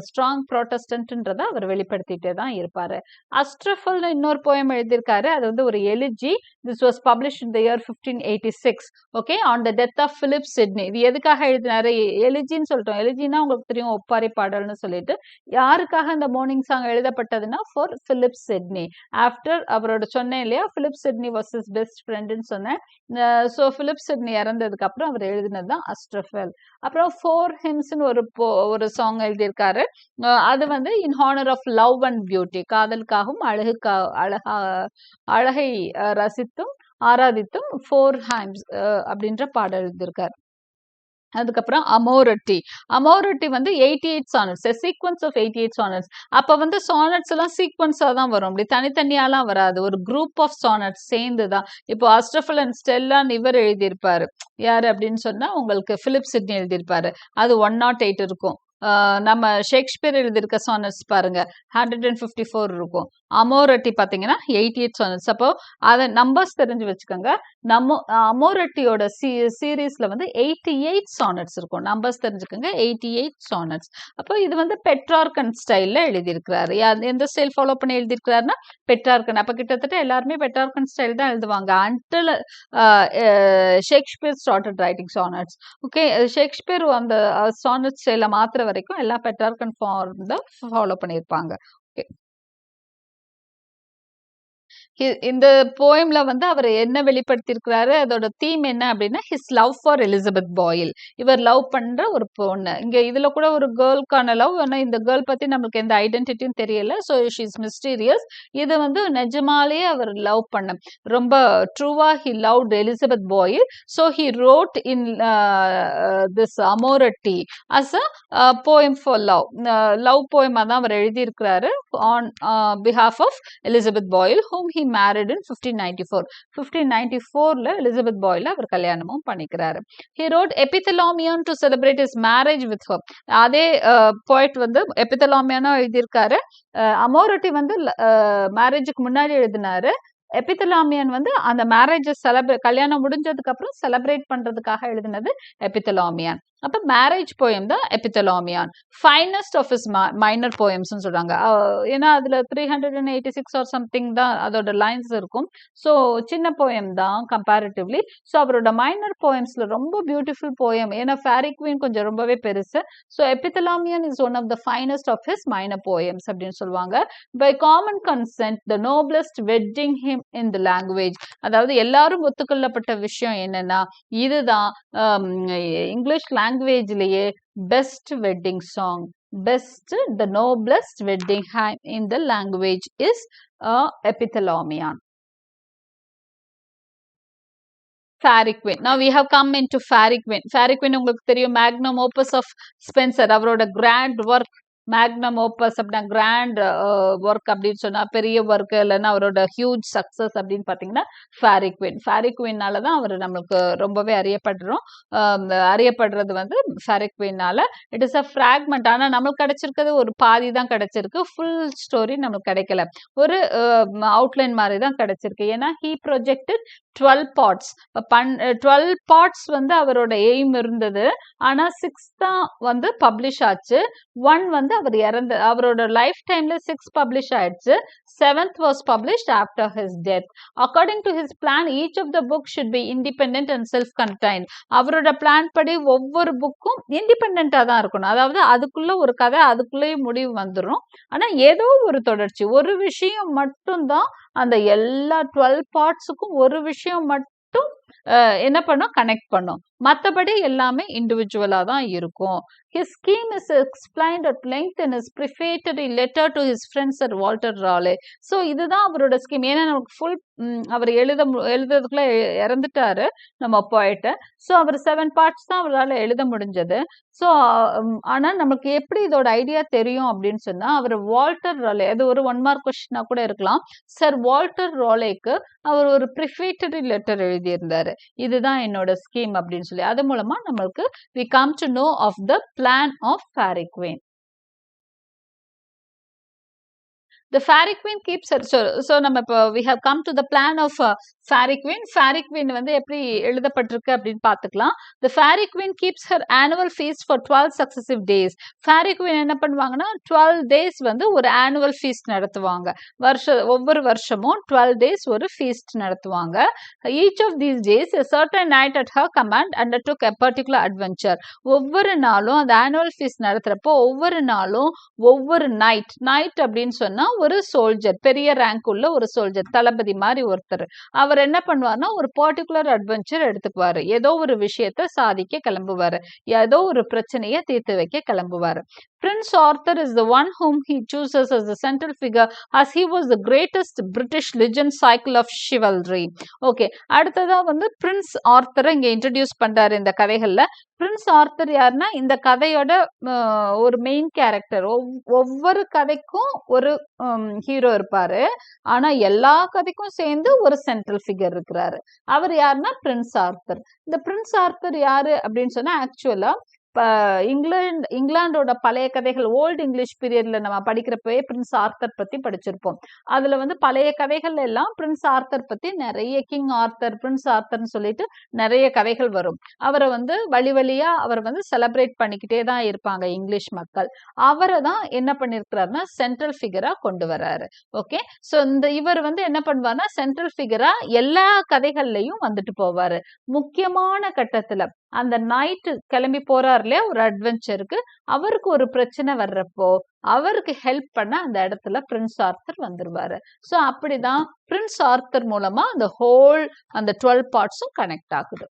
ஸ்ட்ராங் ப்ரோட்டஸ்டன்ட்ன்றத அவர் வெளிப்படுத்திட்டே தான் இருப்பாரு. அஸ்ட்ரஃபல்னு இன்னொரு போயம் எழுதியிருக்காரு, அது வந்து ஒரு elegy. This was publish in the year 1586. Okay, on the death of Philip Sidney. இது எதுக்காக எழுதினாரு? எலிஜின்னு சொல்லிட்டோம். எலிஜினா உங்களுக்கு தெரியும், ஒப்பாரி பாடல்னு சொல்லிட்டு. யாருக்காக இந்த மார்னிங் சாங் எழுதப்பட்டதுன்னா ஃபார் பிலிப் சிட்னி. ஆஃப்டர் அவரோட சொன்னேன் இல்லையா, Philip Sidney was his best ஃப்ரெண்டுன்னு சொன்னேன். ஸோ பிலிப் சிட்னி இறந்ததுக்கு அப்புறம் அவர் எழுதினது தான் அஸ்ட்ரஃபல். அப்புறம் ஃபோர் ஹிம்ஸ்னு ஒரு சாங் எழுதியிருக்காரு. அது வந்து in honour of love and beauty, காதலுக்காகவும் அழகை ரசித்தும் ஆராதித்தும் ஃபோர் ஹைம்ஸ் அப்படின்ற பாடல் எழுதியிருக்காரு. அதுக்கப்புறம் அமோரட்டி வந்து 88 சானட்ஸ், சீக்வன்ஸ் ஆஃப் 88 சானட்ஸ். அப்ப வந்து சானட்ஸ் எல்லாம் சீக்வன்ஸா தான் வரும், அப்படி தனித்தனியாலாம் வராது, ஒரு குரூப் ஆஃப் சானட்ஸ் சேர்ந்து தான். இப்போ அஸ்ட்ரஃபல் அண்ட் ஸ்டெல்லான்னு இவர் எழுதியிருப்பாரு, யாரு அப்படின்னு சொன்னா உங்களுக்கு பிலிப் சிட்னி எழுதியிருப்பாரு, அது 108 இருக்கும். நம்ம ஷேக்ஸ்பியர் எழுதியிருக்க சானட்ஸ் பாருங்க 154 இருக்கும். அமோரட்டி பாத்தீங்கன்னா 88 சானட்ஸ். அப்போ அதை நம்பர்ஸ் தெரிஞ்சு வச்சுக்கோங்க. நம்ம அமோரட்டியோட சீரீஸ்ல வந்து 88 சானட்ஸ் இருக்கும். நம்பர்ஸ் தெரிஞ்சுக்கோங்க, 88 சானட்ஸ். அப்போ இது வந்து பெட்ரார்கன் ஸ்டைல்ல எழுதியிருக்கிறாரு. எந்த ஸ்டைல் ஃபாலோ பண்ணி எழுதியிருக்கிறாருன்னா பெட்ரார்கன். அப்ப கிட்டத்தட்ட எல்லாருமே பெட்ரார்கன் ஸ்டைல் தான் எழுதுவாங்க until Shakespeare started writing sonnets. Okay, Shakespeare அந்த சானட் ஸ்டைல மாத்திர வரைக்கும் எல்லா பெட்ரார்கன் ஃபார்ம் தான் ஃபாலோ பண்ணியிருப்பாங்க. ஓகே, இந்த போயம்ல வந்து அவர் என்ன வெளிப்படுத்தியிருக்கிறாரு, அதோட தீம் என்ன அப்படின்னா his love for Elizabeth boil. இவர் லவ் பண்ற ஒரு பொண்ணு. இங்க இதுல கூட ஒரு கேர்ள்கான லவ், ஆனா இந்த கேர்ள் பத்தி நம்மளுக்கு எந்த ஐடென்டிட்டியும் தெரியல. So she is mysterious. இது வந்து நிஜமாலேயே அவர் லவ் பண்ண, ரொம்ப ட்ரூவா he loved Elizabeth Boyle. So he wrote in this Amoretti as a poem for love. Love போயமா தான் அவர் எழுதியிருக்கிறாரு on behalf of Elizabeth Boyle, whom he married in 1594. 1594ல எலிசபெத் பாயில அவர் கல்யாணமும் பண்ணிக்கிறாரு. He wrote Epithalamion to celebrate his marriage with her. அதே போய்ட் வந்து எபித்தலாமியானா எழுதியிருக்காரு. அமோரட்டி வந்து மேரேஜுக்கு முன்னாடி எழுதினாரு. எபித்தலாமியன் வந்து அந்த மேரேஜ் கல்யாணம் முடிஞ்சதுக்கு அப்புறம் செலிப்ரேட் பண்றதுக்காக எழுதினது எபித்தலாமியன். அப்ப மேரேஜ் போயம் தான் Epithalamion. Finest of his minor poems சொல்றாங்க. ஏன்னா அதுல 386 ஆர் சம்திங் தான் அதோட லைன்ஸ் இருக்கும். ஸோ சின்ன போயம் தான் கம்பேரிட்டிவ்லி. ஸோ அவரோட மைனர் போயம்ஸ்ல ரொம்ப பியூட்டிஃபுல் போயம். ஏன்னா ஃபேரி குவீன் கொஞ்சம் ரொம்பவே பெருசு. So Epithalamion is one of the finest of his minor poems அப்படின்னு சொல்லுவாங்க. By common consent the noblest wedding hymn in the language. அதாவது எல்லாரும் ஒத்துக்கொள்ளப்பட்ட விஷயம் என்னன்னா இதுதான், இங்கிலீஷ் லாங்குவேஜ்லயே best wedding song, best the noblest wedding hymn in the language is Epithalamion. Faerie Queene. Now we have come into Faerie Queene. Faerie Queene உங்களுக்கு தெரியும், Magnum ஓப்பஸ் of Spencer. அவரோட கிராண்ட் ஒர்க் மேக்னம் ஓப்பஸ் அப்படின்னா grand work அப்படின்னு சொன்னா பெரிய work, இல்லைன்னா அவரோட huge success அப்படின்னு பாத்தீங்கன்னா ஃபேரி குவீன். ஃபேரி குவீன்னால தான் அவர் நம்மளுக்கு ரொம்பவே அறியப்படுறது வந்து ஃபேரி குவீன்னால. It is a fragment. ஆனா நம்மளுக்கு கிடைச்சிருக்கிறது ஒரு பாதி தான் கிடைச்சிருக்கு, ஃபுல் ஸ்டோரி நம்மளுக்கு கிடைக்கல, ஒரு அவுட்லைன் மாதிரி தான் கிடைச்சிருக்கு. ஏன்னா ஹீ ப்ரொஜெக்டட் 12 பார்ட்ஸ். 12 பார்ட்ஸ் வந்து அவரோட எய்ம் இருந்தது. ஆனா 6 தான் வந்து பப்ளிஷ் ஆச்சு. 1 வந்து அவர் அவரோட லைஃப் டைம்ல 6 பப்ளிஷ் ஆயிடுச்சு. 7th was published after his death. According to his plan, each of the books should be independent and self-contained. அவரோட பிளான் படி ஒவ்வொரு புக்கும் இண்டிபெண்டா தான் இருக்கணும். அதாவது அதுக்குள்ள ஒரு கதை, அதுக்குள்ளேயே முடிவு வந்துடும். ஆனா ஏதோ ஒரு தொடர்ச்சி, ஒரு விஷயம் மட்டும் தான் அந்த எல்லா 12 பார்ட்ஸுக்கும் ஒரு விஷயம் மட்டும் என்ன பண்ணும், கனெக்ட் பண்ணும். மற்றபடி எல்லாமே இண்டிவிஜுவலா தான் இருக்கும். His scheme is explained at length in his prefatory letter to his friend Sir Walter Raleigh. So இதுதான் அவரோட ஸ்கீம். ஏன்னா நமக்கு ஃபுல் அவர் எழுதுறதுக்குள்ள இறந்துட்டாரு நம்ம போயிட்டு. ஸோ அவர் 7 பார்ட்ஸ் தான் அவரால் எழுத முடிஞ்சது. ஸோ ஆனால் நமக்கு எப்படி இதோட ஐடியா தெரியும் அப்படின்னு சொன்னா, அவர் வால்டர் ராலே, அது ஒரு 1 மார்க் கொஸ்டினா கூட இருக்கலாம். சர் வால்டர் ராலேக்கு அவர் ஒரு ப்ரிஃபேட்டரி லெட்டர் எழுதியிருந்தாரு. இதுதான் என்னோட ஸ்கீம் அப்படின்னு சொல்லி. அது மூலமா நம்மளுக்கு we come to know of the plan of Faerie Queene. The Faerie Queene keeps her, so நம்ம இப்போ we have come to the plan of Faerie Queene. Faerie Queene வந்து எப்படி எழுதப்பட்டிருக்கு அப்படின்னு பார்த்துக்கலாம். The Faerie Queene keeps her annual feast for 12 successive days. Faerie Queene என்ன பண்ணுவாங்கன்னா 12 days வந்து ஒரு annual feast நடத்துவாங்க. ஒவ்வொரு வருஷமும் 12 days ஒரு feast நடத்துவாங்க. Each of these days a certain knight at her command undertook a particular adventure. ஒவ்வொரு நாளும் அந்த annual feast நடத்துறப்போ ஒவ்வொரு நாளும் ஒவ்வொரு நைட் அப்படின்னு சொன்னா ஒரு சோல்ஜர், பெரிய ரேங்க் உள்ள ஒரு சோல்ஜர், தளபதி மாதிரி ஒருத்தர், அவர் என்ன பண்ணுவார்னா ஒரு பர்டிகுலர் அட்வென்ச்சர் எடுத்துக்குவாரு. ஏதோ ஒரு விஷயத்த சாதிக்க கிளம்புவாரு, ஏதோ ஒரு பிரச்சனையை தீர்த்து வைக்க கிளம்புவாரு. Prince Arthur is the one whom he chooses as the central figure as he was the greatest British legend cycle of chivalry. Okay, அடுத்ததா வந்து பிரின்ஸ் ஆர்த்தரை இங்க இன்ட்ரடியூஸ் பண்றாரு இந்த கதைகள்ல. பிரின்ஸ் ஆர்த்தர் யாருன்னா இந்த கதையோட ஒரு மெயின் கேரக்டர். ஒவ்வொரு கதைக்கும் ஒரு ஹீரோ இருப்பாரு, ஆனா எல்லா கதைக்கும் சேர்ந்து ஒரு சென்ட்ரல் ஃபிகர் இருக்கிறாரு. அவர் யாருன்னா பிரின்ஸ் ஆர்த்தர். இந்த பிரின்ஸ் ஆர்த்தர் யாரு அப்படின்னு சொன்னா, ஆக்சுவலா இங்கிலாண்டோட பழைய கதைகள், ஓல்டு இங்கிலீஷ் பீரியட்ல நம்ம படிக்கிறப்பவே பிரின்ஸ் ஆர்த்தர் பத்தி படிச்சிருப்போம். அதுல வந்து பழைய கதைகள் எல்லாம் பிரின்ஸ் ஆர்த்தர் பத்தி நிறைய, கிங் ஆர்த்தர், பிரின்ஸ் ஆர்த்தர்னு சொல்லிட்டு நிறைய கதைகள் வரும். அவரை வந்து வழியா அவர் வந்து செலிப்ரேட் பண்ணிக்கிட்டே தான் இருப்பாங்க இங்கிலீஷ் மக்கள். அவரை தான் என்ன பண்ணிருக்கிறாருன்னா சென்ட்ரல் ஃபிகரா கொண்டு வர்றாரு. ஓகே, சோ இவர் வந்து என்ன பண்ணுவாருன்னா சென்ட்ரல் ஃபிகரா எல்லா கதைகள்லயும் வந்துட்டு போவாரு. முக்கியமான கட்டத்துல அந்த நைட்டு கிளம்பி போறாரு இல்லையா ஒரு அட்வென்ச்சருக்கு, அவருக்கு ஒரு பிரச்சனை வர்றப்போ அவருக்கு ஹெல்ப் பண்ண அந்த இடத்துல பிரின்ஸ் ஆர்த்தர் வந்துருவாரு. சோ அப்படிதான் பிரின்ஸ் ஆர்த்தர் மூலமா அந்த ஹோல் அந்த 12 பார்ட்ஸும் கனெக்ட் ஆகுது.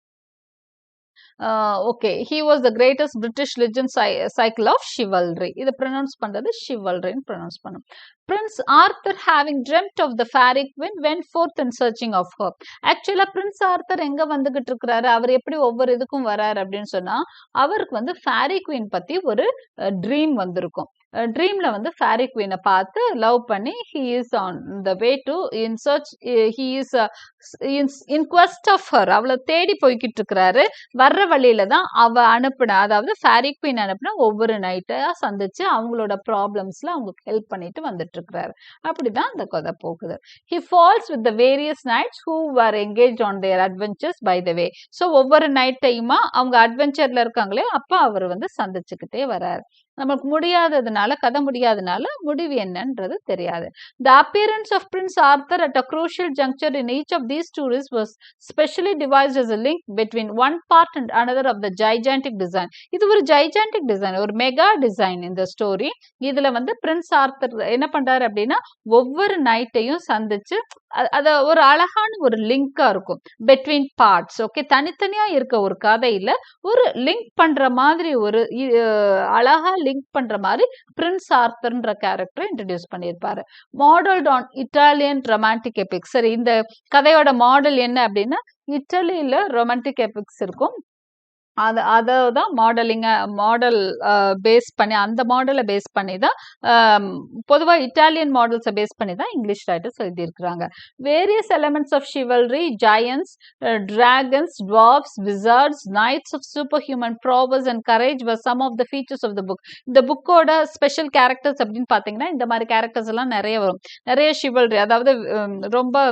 Okay, he was the greatest British legend cycle of chivalry. இதை ப்ரொனவுன்ஸ் பண்றது chivalryன்னு ப்ரொனவுன்ஸ் பண்ணும். Prince Arthur, having dreamt of the Faerie Queene, went forth in searching of her. ஆக்சுவலா Prince author எங்க வந்துகிட்டு இருக்கிறாரு, அவர் எப்படி ஒவ்வொரு இதுக்கும் வராரு அப்படின்னு சொன்னா, அவருக்கு வந்து Faerie Queene பத்தி ஒரு ட்ரீம் வந்திருக்கும். ட்ரீம்ல வந்து Faerie Queene பார்த்து லவ் பண்ணி he is on the way to in search, he is in quest of her, அவளை தேடி போய்கிட்டு இருக்கிறாரு. வர்ற வழியில தான் அவ அனுப்புன, அதாவது Faerie Queene அனுப்புன ஒவ்வொரு நைட்டா சந்திச்சு அவங்களோட ப்ராப்ளம்ஸ்ல அவங்களுக்கு ஹெல்ப் பண்ணிட்டு வந்துட்டு இருக்கிறாரு. அப்படிதான் அந்த கதை போகுது. He falls with the various knights who were engaged on their adventures by the way. So ஒவ்வொரு நைட்டையுமா அவங்க அட்வென்ச்சர்ல இருக்காங்களே, அப்ப அவர் வந்து சந்திச்சுக்கிட்டே வர்றாரு. நமக்கு முடியாததுனால, கதை முடியாததுனால முடிவு என்னன்றது தெரியாது. The appearance of Prince Arthur at a crucial juncture in each of these stories was specially devised as a link between one part and another of the gigantic design. இது ஒரு gigantic design, ஒரு mega design இந்த story. இதுல வந்து Prince author என்ன பண்றாரு அப்படின்னா ஒவ்வொரு நைட்டையும் சந்திச்சு அத ஒரு அழகான ஒரு லிங்கா இருக்கும் between parts. ஓகே, தனித்தனியா இருக்க ஒரு கதையில ஒரு லிங்க் பண்ற மாதிரி, ஒரு அழகா லிங்க் பண்ற மாதிரி பிரின்ஸ் ஆர்த்தர்ன்ற கேரக்டரை இன்ட்ரடியூஸ் பண்ணியிருப்பாரு. Modelled on Italian romantic epics. சரி, இந்த கதையோட மாடல் என்ன அப்படின்னா இட்டாலியில ரொமான்டிக் எபிக்ஸ் இருக்கும். அததான் மாடல் பேஸ் பண்ணி, அந்த மாடலை பேஸ் பண்ணி தான் பொதுவா இட்டாலியன் மாடல்ஸை பேஸ் பண்ணி தான் இங்கிலீஷ் ரைட்டர்ஸ் எழுதியிருக்கிறாங்க. Various elements of chivalry, giants, dragons, dwarfs, wizards, knights of superhuman prowess and courage were some of the features of the book. இந்த புக்கோட ஸ்பெஷல் கேரக்டர்ஸ் அப்படின்னு பாத்தீங்கன்னா இந்த மாதிரி கேரக்டர்ஸ் எல்லாம் நிறைய வரும். நிறைய chivalry, அதாவது ரொம்ப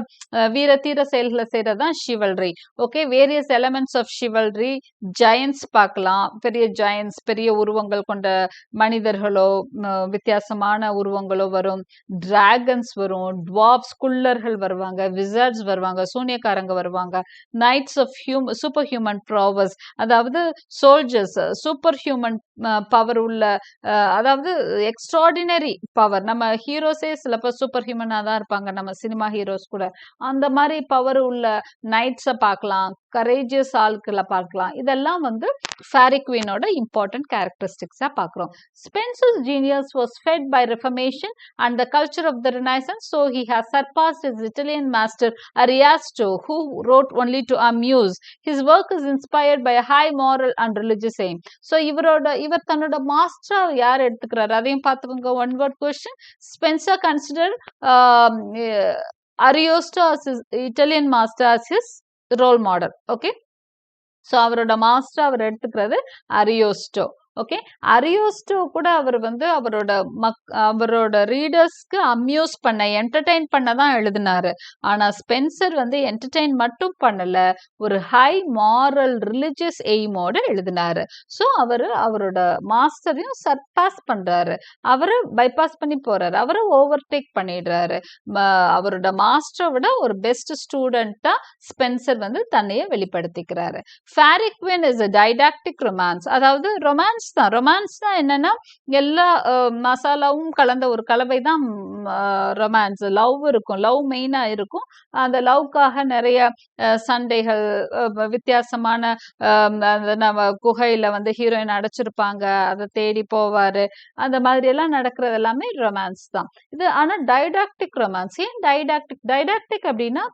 வீர தீர செயல்களை செய்யறதுதான் chivalry. Okay, various elements of chivalry, giants பார்க்கலாம். பெரிய ஜெயண்ட்ஸ், பெரிய உருவங்கள் கொண்ட மனிதர்களோ வித்தியாசமான உருவங்களோ வரும். டிராகன்ஸ் வரும், டுவார்ப்ஸ் குள்ளர்கள் வருவாங்க, விசர்ட்ஸ் வருவாங்க, சூனியக்காரங்க வருவாங்க, knights of superhuman prowess, அதாவது சோல்ஜர்ஸ், சூப்பர் ஹியூமன் பவர் உள்ள, அதாவது எக்ஸ்ட்ராடினரி பவர். நம்ம ஹீரோஸே சிலப்போ சூப்பர் ஹியூமனாக தான் இருப்பாங்க, நம்ம சினிமா ஹீரோஸ் கூட. அந்த மாதிரி பவர் உள்ள நைட்ஸை பார்க்கலாம், கரேஜியஸ் ஆட்களை பார்க்கலாம். இதெல்லாம் வந்து ஃபேரி குவீனோட இம்பார்ட்டன்ட் கேரக்டரிஸ்டிக்ஸா பார்க்குறோம். Spenser's genius was fed by Reformation and the culture of the Renaissance, so he has surpassed his Italian master Ariosto, who wrote only to amuse. His work is inspired by a high moral and religious aim. So இவர் தன்னோட master யார் எடுத்துக்கிறாரு அதையும் பார்த்துக்கோங்க. One word question. Spenser consider Ariosto as his Italian master as his role model. Okay, so அவரோட master அவர் எடுத்துக்கிறது Ariosto. Okay, அரியோஸ்டோ கூட அவர் வந்து அவரோட ரீடர்ஸ்க்கு அம்யூஸ் பண்ண, என்டர்டெயின் பண்ண தான் எழுதினாரு. ஆனா ஸ்பென்சர் வந்து என்டர்டெயின் மட்டும் பண்ணல, ஒரு ஹை மாரல் ரிலிஜியஸ் எய்மோட எழுதினாரு. ஸோ அவரோட மாஸ்டரையும் சர்பாஸ் பண்றாரு, அவரை பைபாஸ் பண்ணி போறாரு, அவரை ஓவர்டேக் பண்ணிடுறாரு. அவரோட மாஸ்டரை விட ஒரு பெஸ்ட் ஸ்டூடெண்டா ஸ்பென்சர் வந்து தன்னையே வெளிப்படுத்திக்கிறாரு. Faerie Queene is a didactic romance. அதாவது ரொமான்ஸ் தான் என்னன்னா எல்லா மசாலாவும் கலந்த ஒரு கலவை தான் ரொமான்ஸ். லவ் இருக்கும், லவ் மெயினா இருக்கும். அந்த லவ்க்காக நிறைய சண்டைகள், வித்தியாசமான நம்ம குகையில வந்து ஹீரோயின் அடைச்சிருப்பாங்க, அதை தேடி போவாரு, அந்த மாதிரி எல்லாம் நடக்கிறது எல்லாமே ரொமான்ஸ் தான் இது. ஆனா டைடாக்டிக் ரொமான்ஸ். ஏன் டைடாக்டிக் அப்படின்னா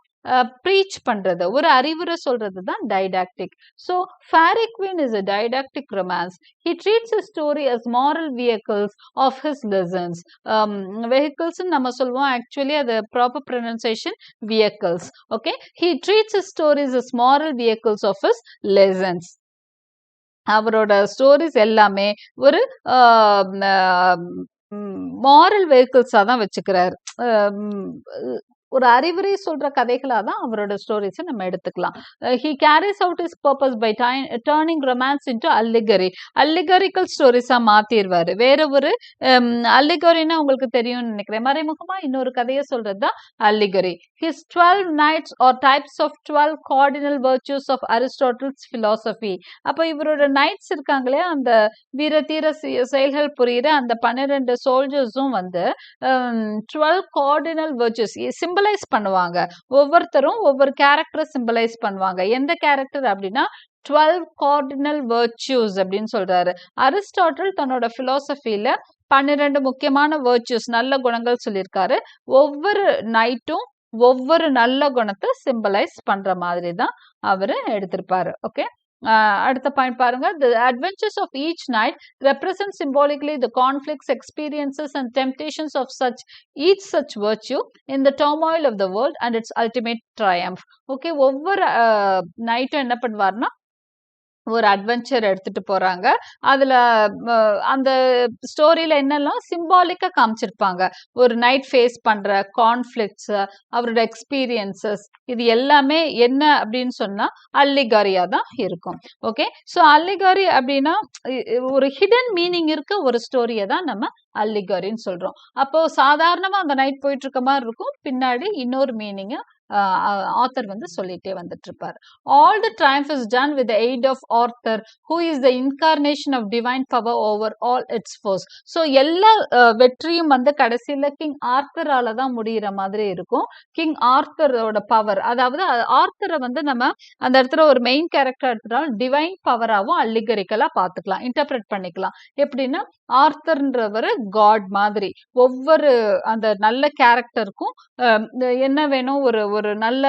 ப்ரீச் பண்றது, ஒரு அறிவுரை சொல்றது தான் didactic. So Faerie Queene is a didactic romance. He treats his story as moral vehicles of his lessons. Vehicles நம்ம சொல்லுவோம், ஆக்சுவலி அது proper pronunciation vehicles. Okay, he treats his stories as moral vehicles of his lessons. அவரோட stories எல்லாமே ஒரு moral வெஹிக்கிள்ஸா தான் வச்சுக்கிறாரு. ஒரு அறிவுரை சொல்ற கதைகளா தான் அவரோட ஸ்டோரிஸை நம்ம எடுத்துக்கலாம். He carries out his purpose by turning romance into allegory. Allegorical ஸ்டோரிஸா மாத்திடுவாரு. வேற ஒரு அல்லிகரின்னா உங்களுக்கு தெரியும்னு நினைக்கிறேன், மறைமுகமா இன்னொரு கதையை சொல்றதுதான் அல்லிகரி. His 12 knights or types of 12 cardinal virtues of Aristotle's philosophy. அப்ப இவரோட நைட்ஸ் இருக்காங்களே, அந்த வீர தீர செயல்கள் புரியுற அந்த 12 சோல்ஜர்ஸும் வந்து 12 cardinal virtues சிம்பலைஸ் பண்ணுவாங்க. ஒவ்வொருத்தரும் ஒவ்வொரு கேரக்டரை சிம்பலைஸ் பண்ணுவாங்க. எந்த கேரக்டர் அப்படின்னா 12 cardinal virtues அப்படின்னு சொல்றாரு. அரிஸ்டாட்டில் தன்னோட பிலாசபில 12 முக்கியமான virtues, நல்ல குணங்கள் சொல்லியிருக்காரு. ஒவ்வொரு நைட்டும் ஒவ்வொரு நல்ல குணத்தை சிம்பலைஸ் பண்ற மாதிரி தான் அவரு எடுத்திருப்பாரு. ஓகே, அடுத்த பாயிண்ட் பாருங்க. The adventures of each night represent symbolically the conflicts, experiences and temptations of each such virtue in the turmoil of the world and its ultimate triumph. Okay, ஒவ்வொரு நைட்டும் என்ன பண்ணுவார்னா ஒரு அட்வென்ச்சர் எடுத்துட்டு போறாங்க. அதுல அந்த ஸ்டோரியில என்னெல்லாம் சிம்பாலிக்கா காமிச்சிருப்பாங்க, ஒரு நைட் ஃபேஸ் பண்ற கான்ஃபிளிக்ட்ஸ், அவரோட எக்ஸ்பீரியன்சஸ், இது எல்லாமே என்ன அப்படின்னு சொன்னா அல்லிகாரியா தான் இருக்கும். ஓகே, ஸோ அல்லிகாரி அப்படின்னா ஒரு ஹிடன் மீனிங் இருக்க ஒரு ஸ்டோரியை தான் நம்ம அல்லிகாரின்னு சொல்றோம். அப்போ சாதாரணமா அந்த நைட் போயிட்டு இருக்க மாதிரி இருக்கும், பின்னாடி இன்னொரு மீனிங் ஆத்தர் வந்து சொல்லிட்டே வந்துட்டு இருப்பார். All the triumph is done with the aid of Arthur, who is the incarnation of divine power over all its foes. So எல்லா வெற்றியும் வந்து கடைசியில கிங் ஆர்த்தரால தான் முடிகிற மாதிரி இருக்கும். கிங் ஆர்த்தரோட பவர், அதாவது ஆர்த்தரை வந்து நம்ம அந்த இடத்துல ஒரு மெயின் கேரக்டர் எடுத்துட்டாலும் டிவைன் பவராகவும் அல்லிகரிக்கலா பார்த்துக்கலாம், இன்டர்பிரட் பண்ணிக்கலாம். எப்படின்னா ஆர்த்தர்ன்றவர் காட் மாதிரி, ஒவ்வொரு அந்த நல்ல கேரக்டருக்கும் என்ன வேணும், ஒரு நல்ல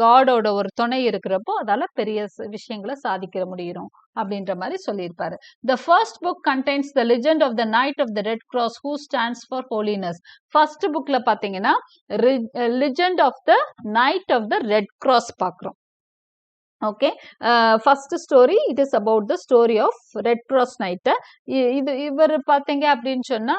காடோட ஒரு துணை இருக்கிறப்போ அதால பெரிய விஷயங்களை சாதிக்க முடியும் அப்படின்ற மாதிரி சொல்லியிருப்பாரு. The first book contains the legend of the Knight of the Red Cross who stands for holiness. First புக்ல பாத்தீங்கன்னா legend of the Knight of the Red Cross பார்க்கிறோம். Okay, first story it is about the story of Red Cross Knight. இவர் பார்த்தீங்க அப்படின்னு சொன்னா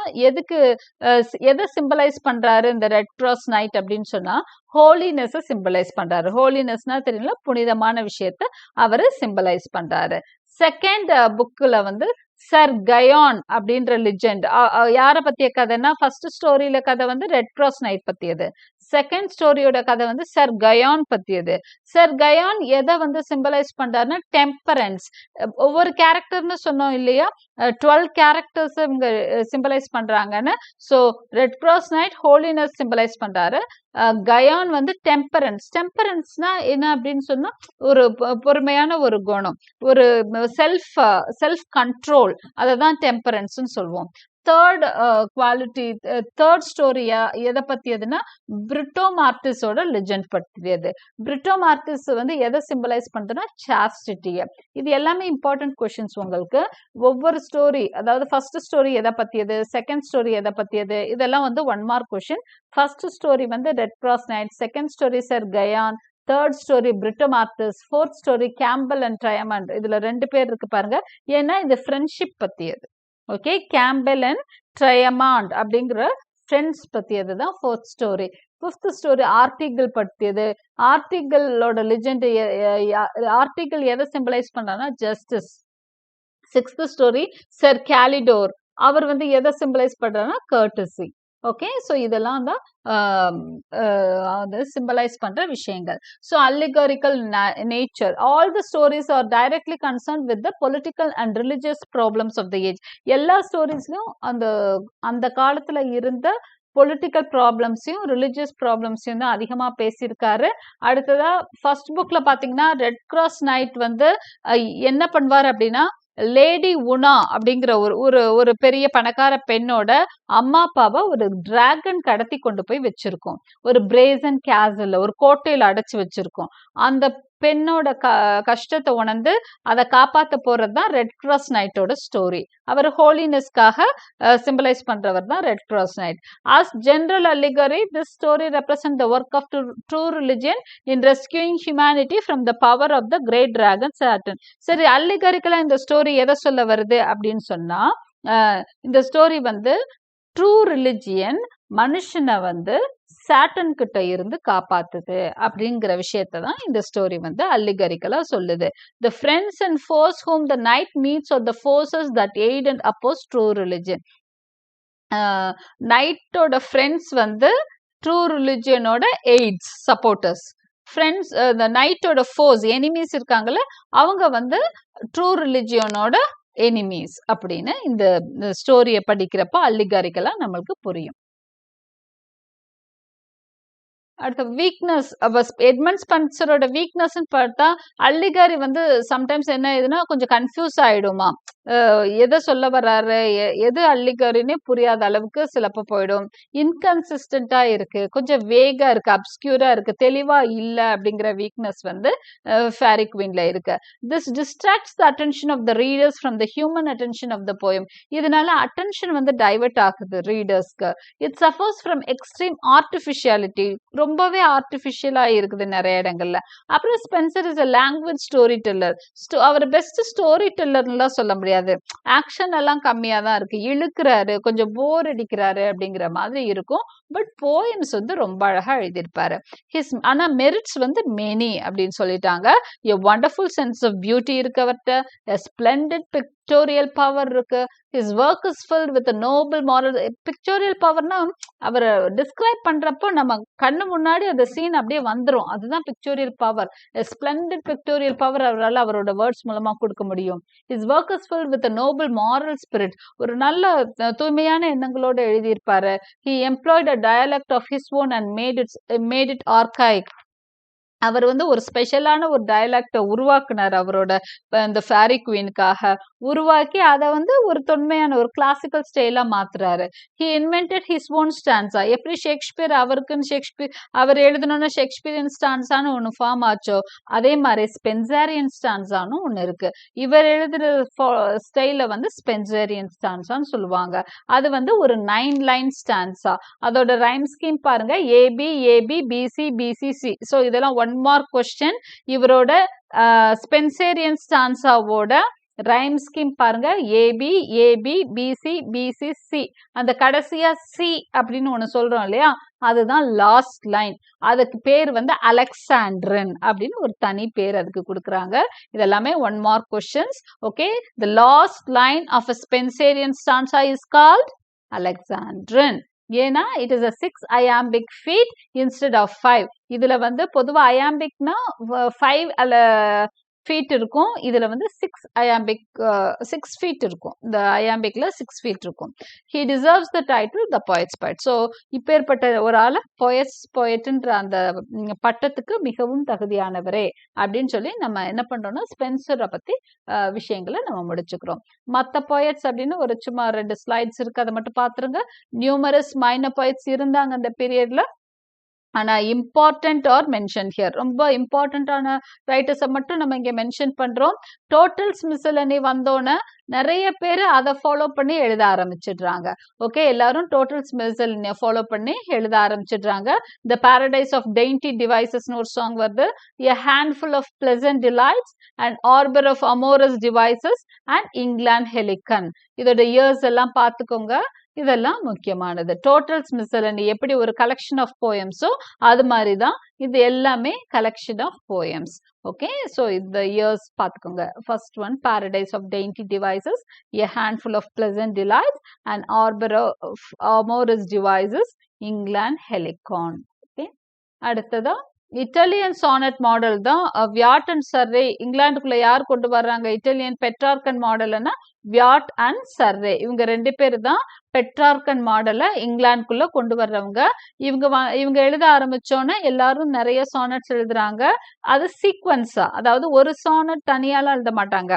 எதை symbolise பண்றாரு இந்த ரெட் கிராஸ் நைட் அப்படின்னு சொன்னா ஹோலினஸ் சிம்பலைஸ் பண்றாரு. ஹோலினஸ்னா தெரியல, புனிதமான விஷயத்த அவரு சிம்பலைஸ் பண்றாரு. செகண்ட் புக்ல வந்து சர் கயான் அப்படின்ற லிஜெண்ட் யார பத்திய கதைன்னா ஃபர்ஸ்ட் ஸ்டோரியில கதை வந்து ரெட் கிராஸ் நைட் பத்தியது. செகண்ட் ஸ்டோரியோட கதை வந்து சர் கயான் பத்தியது. சர் கயான் எதை வந்து சிம்பலைஸ் பண்றாருன்னா டெம்பரன்ஸ். ஒவ்வொரு கேரக்டர்னு சொன்னோம் இல்லையா, 12 கேரக்டர்ஸ் இவங்க சிம்பலைஸ் பண்றாங்கன்னு. So red Cross night holiness symbolise பண்றாரு. கயான் வந்து டெம்பரன்ஸ். டெம்பரன்ஸ்னா என்ன அப்படின்னு சொன்னா ஒரு பொறுமையான ஒரு குணம், ஒரு செல்ஃப் கண்ட்ரோல், அதை தான் டெம்பரன்ஸ்னு சொல்லுவோம். தேர்ட் குவாலிட்டி, தேர்ட் ஸ்டோரி எதை பத்தியதுன்னா பிரிட்டோ மார்டிஸோட லெஜெண்ட் பற்றியது. பிரிட்டோ மார்டிஸ் வந்து எதை சிம்பலைஸ் பண்ணுதுன்னா சாஸ்டிட்டிய. இது எல்லாமே இம்பார்ட்டன்ட் கொஸ்டின்ஸ் உங்களுக்கு. ஒவ்வொரு ஸ்டோரி, அதாவது ஃபர்ஸ்ட் ஸ்டோரி எதை பத்தியது, செகண்ட் ஸ்டோரி எதை பத்தியது, இதெல்லாம் வந்து 1 மார்க் கொஸ்டின். ஃபர்ஸ்ட் ஸ்டோரி வந்து Red Cross Knight, second story Sir Guyon, third story Britomartis, fourth story Cambell and Triamond. இதுல 2 பேர் இருக்கு பாருங்க, ஏன்னா இது ஃப்ரெண்ட்ஷிப் பத்தியது. ஓகே, கேம்பல் அண்ட் ட்ரையமாண்ட் அப்படிங்கிற ஃப்ரெண்ட்ஸ் பத்தியது தான் fourth story. Fifth story Artegall பத்தியது. ஆர்டிகிளோட லெஜெண்ட், ஆர்டிகிள் எதை சிம்பலைஸ் பண்றாங்கன்னா justice. Sixth story Sir Calidore, அவர் வந்து எதை சிம்பலைஸ் பண்றாருன்னா கர்டசி. ஓகே, ஸோ இதெல்லாம் தான் symbolize பண்ற விஷயங்கள். So allegorical nature, all the stories are directly concerned with the political and religious problems of the age. எல்லா ஸ்டோரிஸ்லயும் அந்த காலத்துல இருந்த பொலிட்டிக்கல் ப்ராப்ளம்ஸையும் ரிலிஜியஸ் ப்ராப்ளம்ஸையும் தான் அதிகமா பேசியிருக்காரு. அடுத்ததா ஃபர்ஸ்ட் புக்ல பாத்தீங்கன்னா ரெட் கிராஸ் நைட் வந்து என்ன பண்ணுவார் அப்படின்னா, லேடி உனா அப்படிங்கிற ஒரு பெரிய பணக்கார பெண்ணோட அம்மா அப்பாவை ஒரு டிராகன் கடத்தி கொண்டு போய் வச்சிருக்கோம். ஒரு பிரேசன் கேசல்ல, ஒரு கோட்டையில அடைச்சு வச்சிருக்கோம். அந்த பெண்ணோட கஷ்டத்தை உணர்ந்து அதை காப்பாத்த போறதுதான் ரெட் கிராஸ் நைட்டோட ஸ்டோரி. அவர் ஹோலினஸ்க்காக சிம்பலைஸ் பண்றவர் தான் red Cross night. As general allegory, this story represents the work of true religion in rescuing humanity from the power of the great dragon Saturn. சரி, அல்லிகரிக்கலா இந்த ஸ்டோரி எதை சொல்ல வருது அப்படின்னு சொன்னா, இந்த ஸ்டோரி வந்து ட்ரூ ரிலிஜியன் மனுஷனை வந்து சாட்டன் கிட்ட இருந்து காப்பாத்துது அப்படிங்கிற விஷயத்தை தான் இந்த ஸ்டோரி வந்து அல்லிகரிக்கலா சொல்லுது. The friends and foes whom the knight meets are the forces that aid and oppose true religion. நைட்டோட ஃப்ரெண்ட்ஸ் வந்து ட்ரூ ரிலிஜியனோட எய்ட்ஸ், சப்போர்ட்டர்ஸ். ஃப்ரெண்ட்ஸ், இந்த நைட்டோட ஃபோர்ஸ், எனிமீஸ் இருக்காங்கல்ல, அவங்க வந்து ட்ரூ ரிலிஜியனோட எனிமீஸ் அப்படின்னு இந்த ஸ்டோரியை படிக்கிறப்ப அல்லிகாரிக்கலா நம்மளுக்கு புரியும். அடுத்த வீக்னஸ், எட்மண்ட் ஸ்பென்சரோட வீக்னஸ் பார்த்தா அல்லிகாரி வந்து சம்டைம்ஸ் என்ன ஆயிடுதுன்னா கொஞ்சம் கன்ஃபியூஸ் ஆயிடுமா, எதை சொல்ல வர்றாரு, எது அல்லிகாரின்னே புரியாத அளவுக்கு சிலப்ப போயிடும். இன்கன்சிஸ்டண்டா இருக்கு, கொஞ்சம் வேகா இருக்கு, அப்ஸ்கியூரா இருக்கு, தெளிவா இல்ல அப்படிங்கிற வீக்னஸ் வந்து ஃபேரி குவீன்ல இருக்கு. This distracts the attention of the readers from the human attention of the poem. இதனால அட்டென்ஷன் வந்து டைவர்ட் ஆகுது ரீடர்ஸ்க்கு. It suffers from extreme artificiality, ரொம்பவே ஆர்டிஃபிஷியலா இருக்குது நிறைய இடங்கள்ல. அப்புறம் Spenser is a language storyteller. அவர் பெஸ்ட் ஸ்டோரி டெல்லர்லாம் சொல்ல முடியாது, ஆக்ஷன் எல்லாம் கம்மியா தான் இருக்கு, இழுக்கிறாரு, கொஞ்சம் போர் அடிக்கிறாரு அப்படிங்கிற மாதிரி இருக்கும். பட் போயம்ஸ் வந்து ரொம்ப அழகா எழுதியிருப்பாரு. ஆனா மெரிட்ஸ் வந்து மெனி அப்படின்னு சொல்லிட்டாங்க. A wonderful sense of beauty இருக்கு அவர்கிட்ட, எ ஸ்பிளெண்டட் பிக்டோரியல் பவர் இருக்கு. His work is filled with a noble moral. Pictorial பவர்னா அவரை டிஸ்கிரைப் பண்றப்போ நம்ம கண்ணு முன்னாடி அந்த சீன் அப்படியே வந்துடும், அதுதான் பிக்டோரியல் பவர். ஸ்பிளெண்டட் பிக்டோரியல் பவர் அவரால் அவரோட வேர்ட்ஸ் மூலமா கொடுக்க முடியும். His work is filled with a noble moral spirit. ஒரு நல்ல தூய்மையான எண்ணங்களோட எழுதியிருப்பாரு. He employed a dialect of his own and made it archaic. அவர் வந்து ஒரு ஸ்பெஷலான ஒரு டயலாக்ட உருவாக்குனார் அவரோட இந்த ஃபேரி குவீனுக்காக. உருவாக்கி அதை வந்து ஒரு தொன்மையான ஒரு கிளாசிக்கல் ஸ்டைலா மாத்துறாரு. He invented his own stanza. எப்படி ஷேக்ஸ்பியர் அவருக்குன்னு அவர் எழுதணும்னா ஷேக்ஸ்பியரியன் ஸ்டான்ஸான்னு ஒன்று ஃபார்ம் ஆச்சோ, அதே மாதிரி ஸ்பென்சரியன் ஸ்டான்ஸான்னு ஒன்று இருக்கு. இவர் எழுதுற ஸ்டைல வந்து ஸ்பென்சரியன் ஸ்டான்ஸான்னு சொல்லுவாங்க. அது வந்து ஒரு 9 லைன் ஸ்டான்ஸா. அதோட ரைம் ஸ்கீம் பாருங்க, ஏபி ஏபி பிசி பிசிசி. ஸோ இதெல்லாம் 1 மார்க் கொஸ்டின். இவரோட ஸ்பென்சரியன் ஸ்டான்ஸாவோட ரைம் ஸ்கீம் பாருங்க, A B A B B C B C C. அந்த கடைசியா சி அப்படின்னு ஒண்ணு சொல்றோம் இல்லையா, அதுதான் லாஸ்ட் லைன். அதுக்கு பேர் வந்து அலெக்சாண்ட்ரன் அப்படின்னு ஒரு தனி பேர் அதுக்கு கொடுக்குறாங்க. இதெல்லாமே 1 mark questions. Okay, the last line of a Spenserian stanza is called Alexandrine. ஏன்னா it is a 6 iambic feet instead of 5. இதுல வந்து பொதுவா iambicனா 5 feet இருக்கும். இதுல வந்து 6 iambic 6 feet இருக்கும். இந்த iambicல 6 feet இருக்கும். He deserves the title the poet's poet. So இப்பேற்பட்ட ஒரு ஆள poetன்ற அந்த பட்டத்துக்கு மிகவும் தகுதியானவரே அப்படின்னு சொல்லி நம்ம என்ன பண்றோம்னா ஸ்பென்சரை பத்தி விஷயங்களை நம்ம முடிச்சுக்கிறோம். மத்த poets அப்படின்னு ஒரு சும்மா 2 slides இருக்கு, அதை மட்டும் பாத்துருங்க. நியூமரஸ் மைனர் poets இருந்தாங்க அந்த பீரியட்ல. ஆனா இம்பார்ட்டன்ட் ஆர் மென்ஷன் ஹியர். ரொம்ப இம்பார்ட்டன்டான ரைட்டர்ஸை மட்டும் நம்ம இங்க மென்ஷன் பண்றோம். டோட்டல்ஸ் மிஸ்ஸலனி வந்தோன்னே நிறைய பேர் அதை ஃபாலோ பண்ணி எழுத ஆரம்பிச்சிடுறாங்க. ஓகே, எல்லாரும் டோட்டல்ஸ் மிஸ்ஸலனியை ஃபாலோ பண்ணி எழுத ஆரம்பிச்சிடுறாங்க. த பாரடைஸ் ஆஃப் டெயின்டி டிவைசஸ்னு ஒரு சாங் வருது. A Handful of Pleasant Delights and Arbor of Amorous Devices and England Helicon. இதோட இயர்ஸ் எல்லாம் பார்த்துக்கோங்க. இதெல்லாம் முக்கியமானது. டோட்டல்ஸ் மிஸ்ஸலனி எப்படி ஒரு கலெக்ஷன் ஆஃப் போயம்ஸோ அது மாதிரி தான் இது எல்லாமே collection of poems. Okay, so இந்த இயர்ஸ் பார்த்துக்கோங்க. First one Paradise of Dainty Devices, a Handful of Pleasant Delights and Arbor of Amorous Devices, England Helicon. Okay, அடுத்ததா இட்டாலியன் சானட் மாடல் தான் வியாட் அண்ட் சர்ரே. இங்கிலாந்துக்குள்ள யார் கொண்டு வர்றாங்க Italian Petrarchan மாடல்னா Wyatt and Surrey. இவங்க 2 பேர் தான் பெட்ரார்கன் மாடலை இங்கிலாந்துக்குள்ள கொண்டு வர்றவங்க. இவங்க எழுத ஆரம்பிச்சோன்னே எல்லாரும் நிறைய சானட்ஸ் எழுதுறாங்க. அது சீக்வன்ஸா, அதாவது ஒரு சானட் தனியாலாம் எழுத மாட்டாங்க.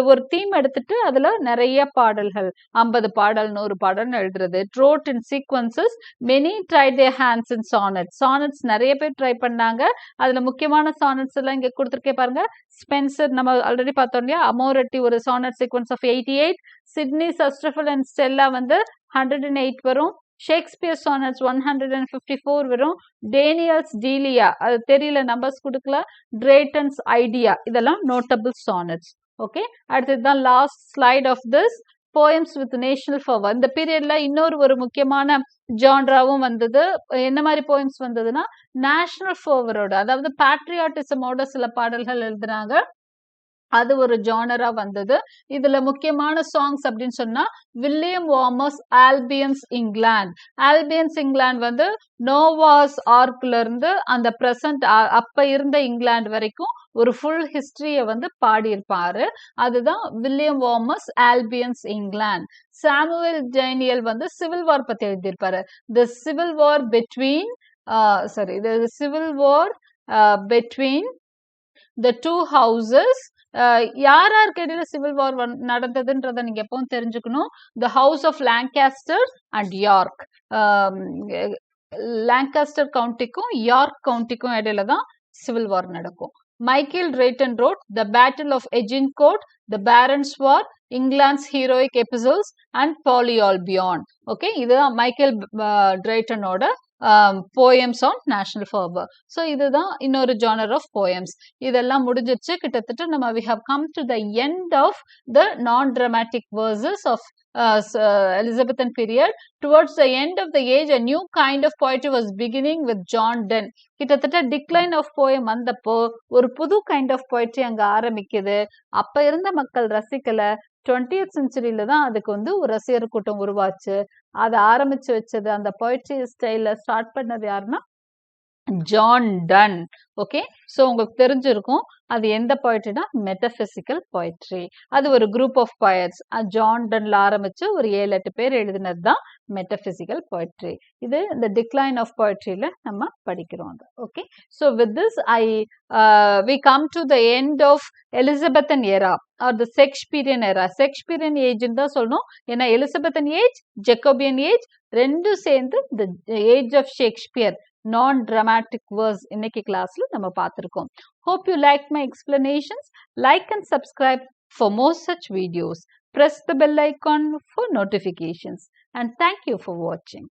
ஒரு தீம் எடுத்துட்டு அதுல நிறைய பாடல்கள் 50 பாடல் 100 பாடல்னு எழுதுறது. ட்ரோட் இன் sequences, many try their hands in sonnets. Sonnets நிறைய பேர் ட்ரை பண்ணாங்க. அதுல முக்கியமான சானட்ஸ் எல்லாம் இங்க கொடுத்துருக்கே பாருங்க. ஸ்பென்சர் நம்ம ஆல்ரெடி பார்த்தோம் இல்லையா, அமோரட்டி ஒரு sonnet sequence of 88. Sidney Astrophel and Stella வந்து 108 வரும். ஷேக்ஸ்பியர் சானட்ஸ் 154 வரும். டேனியல்ஸ் டீலியா, அது தெரியல நம்பர்ஸ் கொடுக்கல. டிரேட்டன்ஸ் ஐடியா, இதெல்லாம் நோட்டபிள் சானட்ஸ். ஓகே, அடுத்ததுதான் last slide of this poems with national fervour. இந்த பீரியட்ல ஒரு முக்கியமான ஜான்ராவும் வந்தது. என்ன மாதிரி போயம்ஸ் வந்ததுன்னா நேஷனல் ஃபர்வரோட, அதாவது பேட்ரியாட்டிசமோட சில பாடல்கள் எழுதுனாங்க. அது ஒரு ஜானரா வந்தது. இதுல முக்கியமான சாங்ஸ் அப்படின்னு சொன்னா William Warner's Albion's England. ஆல்பியன்ஸ் England வந்து நோவாஸ் ஆர்க்ல இருந்து அந்த பிரசன்ட் அப்ப இருந்த இங்கிலாந்து வரைக்கும் ஒரு ஃபுல் ஹிஸ்டரிய வந்து பாடியிருப்பாரு. அதுதான் William Warner's Albion's England. Samuel Daniel வந்து சிவில் வார் பத்தி எழுதியிருப்பாரு. The civil war between the civil war between the two houses. யார் யாருக்கு இடையில சிவில் வார் நடந்ததுன்றத நீங்க எப்பவும் தெரிஞ்சுக்கணும். The house of Lancaster and York. Lancaster கவுண்டிக்கும் யார்க் கவுண்டிக்கும் இடையில தான் சிவில் வார் நடக்கும். Michael Drayton wrote The Battle of Agincourt, The Barons' War, England's Heroic Epistles and Polyolbion. Okay, இதுதான் மைக்கேல் ட்ரைட்டனோட poems on national fervour. So இதுதான் இன்னொரு genre of poems. இதெல்லாம் முடிஞ்சிருச்சு. கிட்டத்தட்ட நம்ம we have come to the end of the non-dramatic verses of Elizabethan period. Towards the end of the age, a new kind of poetry was beginning with John Donne. கிட்டத்தட்ட decline of poem வந்தப்போ ஒரு புது kind of poetry அங்க ஆரம்பிக்குது. அப்ப இருந்த மக்கள் ரசிக்கல. 20th செஞ்சுரியில தான் அதுக்கு வந்து ஒரு ரசிகர் கூட்டம் உருவாச்சு. அதை ஆரம்பிச்சு வச்சது, அந்த போய்ட்ரி ஸ்டைல ஸ்டார்ட் பண்ணது யாருன்னா ஜான் டன். ஓகே, ஸோ உங்களுக்கு தெரிஞ்சிருக்கும் அது எந்த போய்ட்ரினா மெட்டபிசிக்கல் போய்ட்ரி. அது ஒரு குரூப் ஆஃப் போயட்ஸ் ஜான் டன்ல ஆரம்பிச்சு ஒரு 7-8 பேர் எழுதினது தான் மெட்டபிசிக்கல் போய்ட்ரி. இது இந்த டிக்ளைன் ஆஃப் போய்ட்ரியில நம்ம படிக்கிறோம். Okay, so with this we come to the end of Elizabethan era or the Shakespearean era. Shakespearean age தான் சொல்லணும். ஏன்னா Elizabethan age, Jacobean age ரெண்டும் சேர்ந்து the age of Shakespeare, non-dramatic verse இன்னைக்கு கிளாஸ்ல நம்ம பார்த்திருக்கோம். Hope you liked my explanations. Like and subscribe for more such videos. Press the bell icon for notifications. And thank you for watching.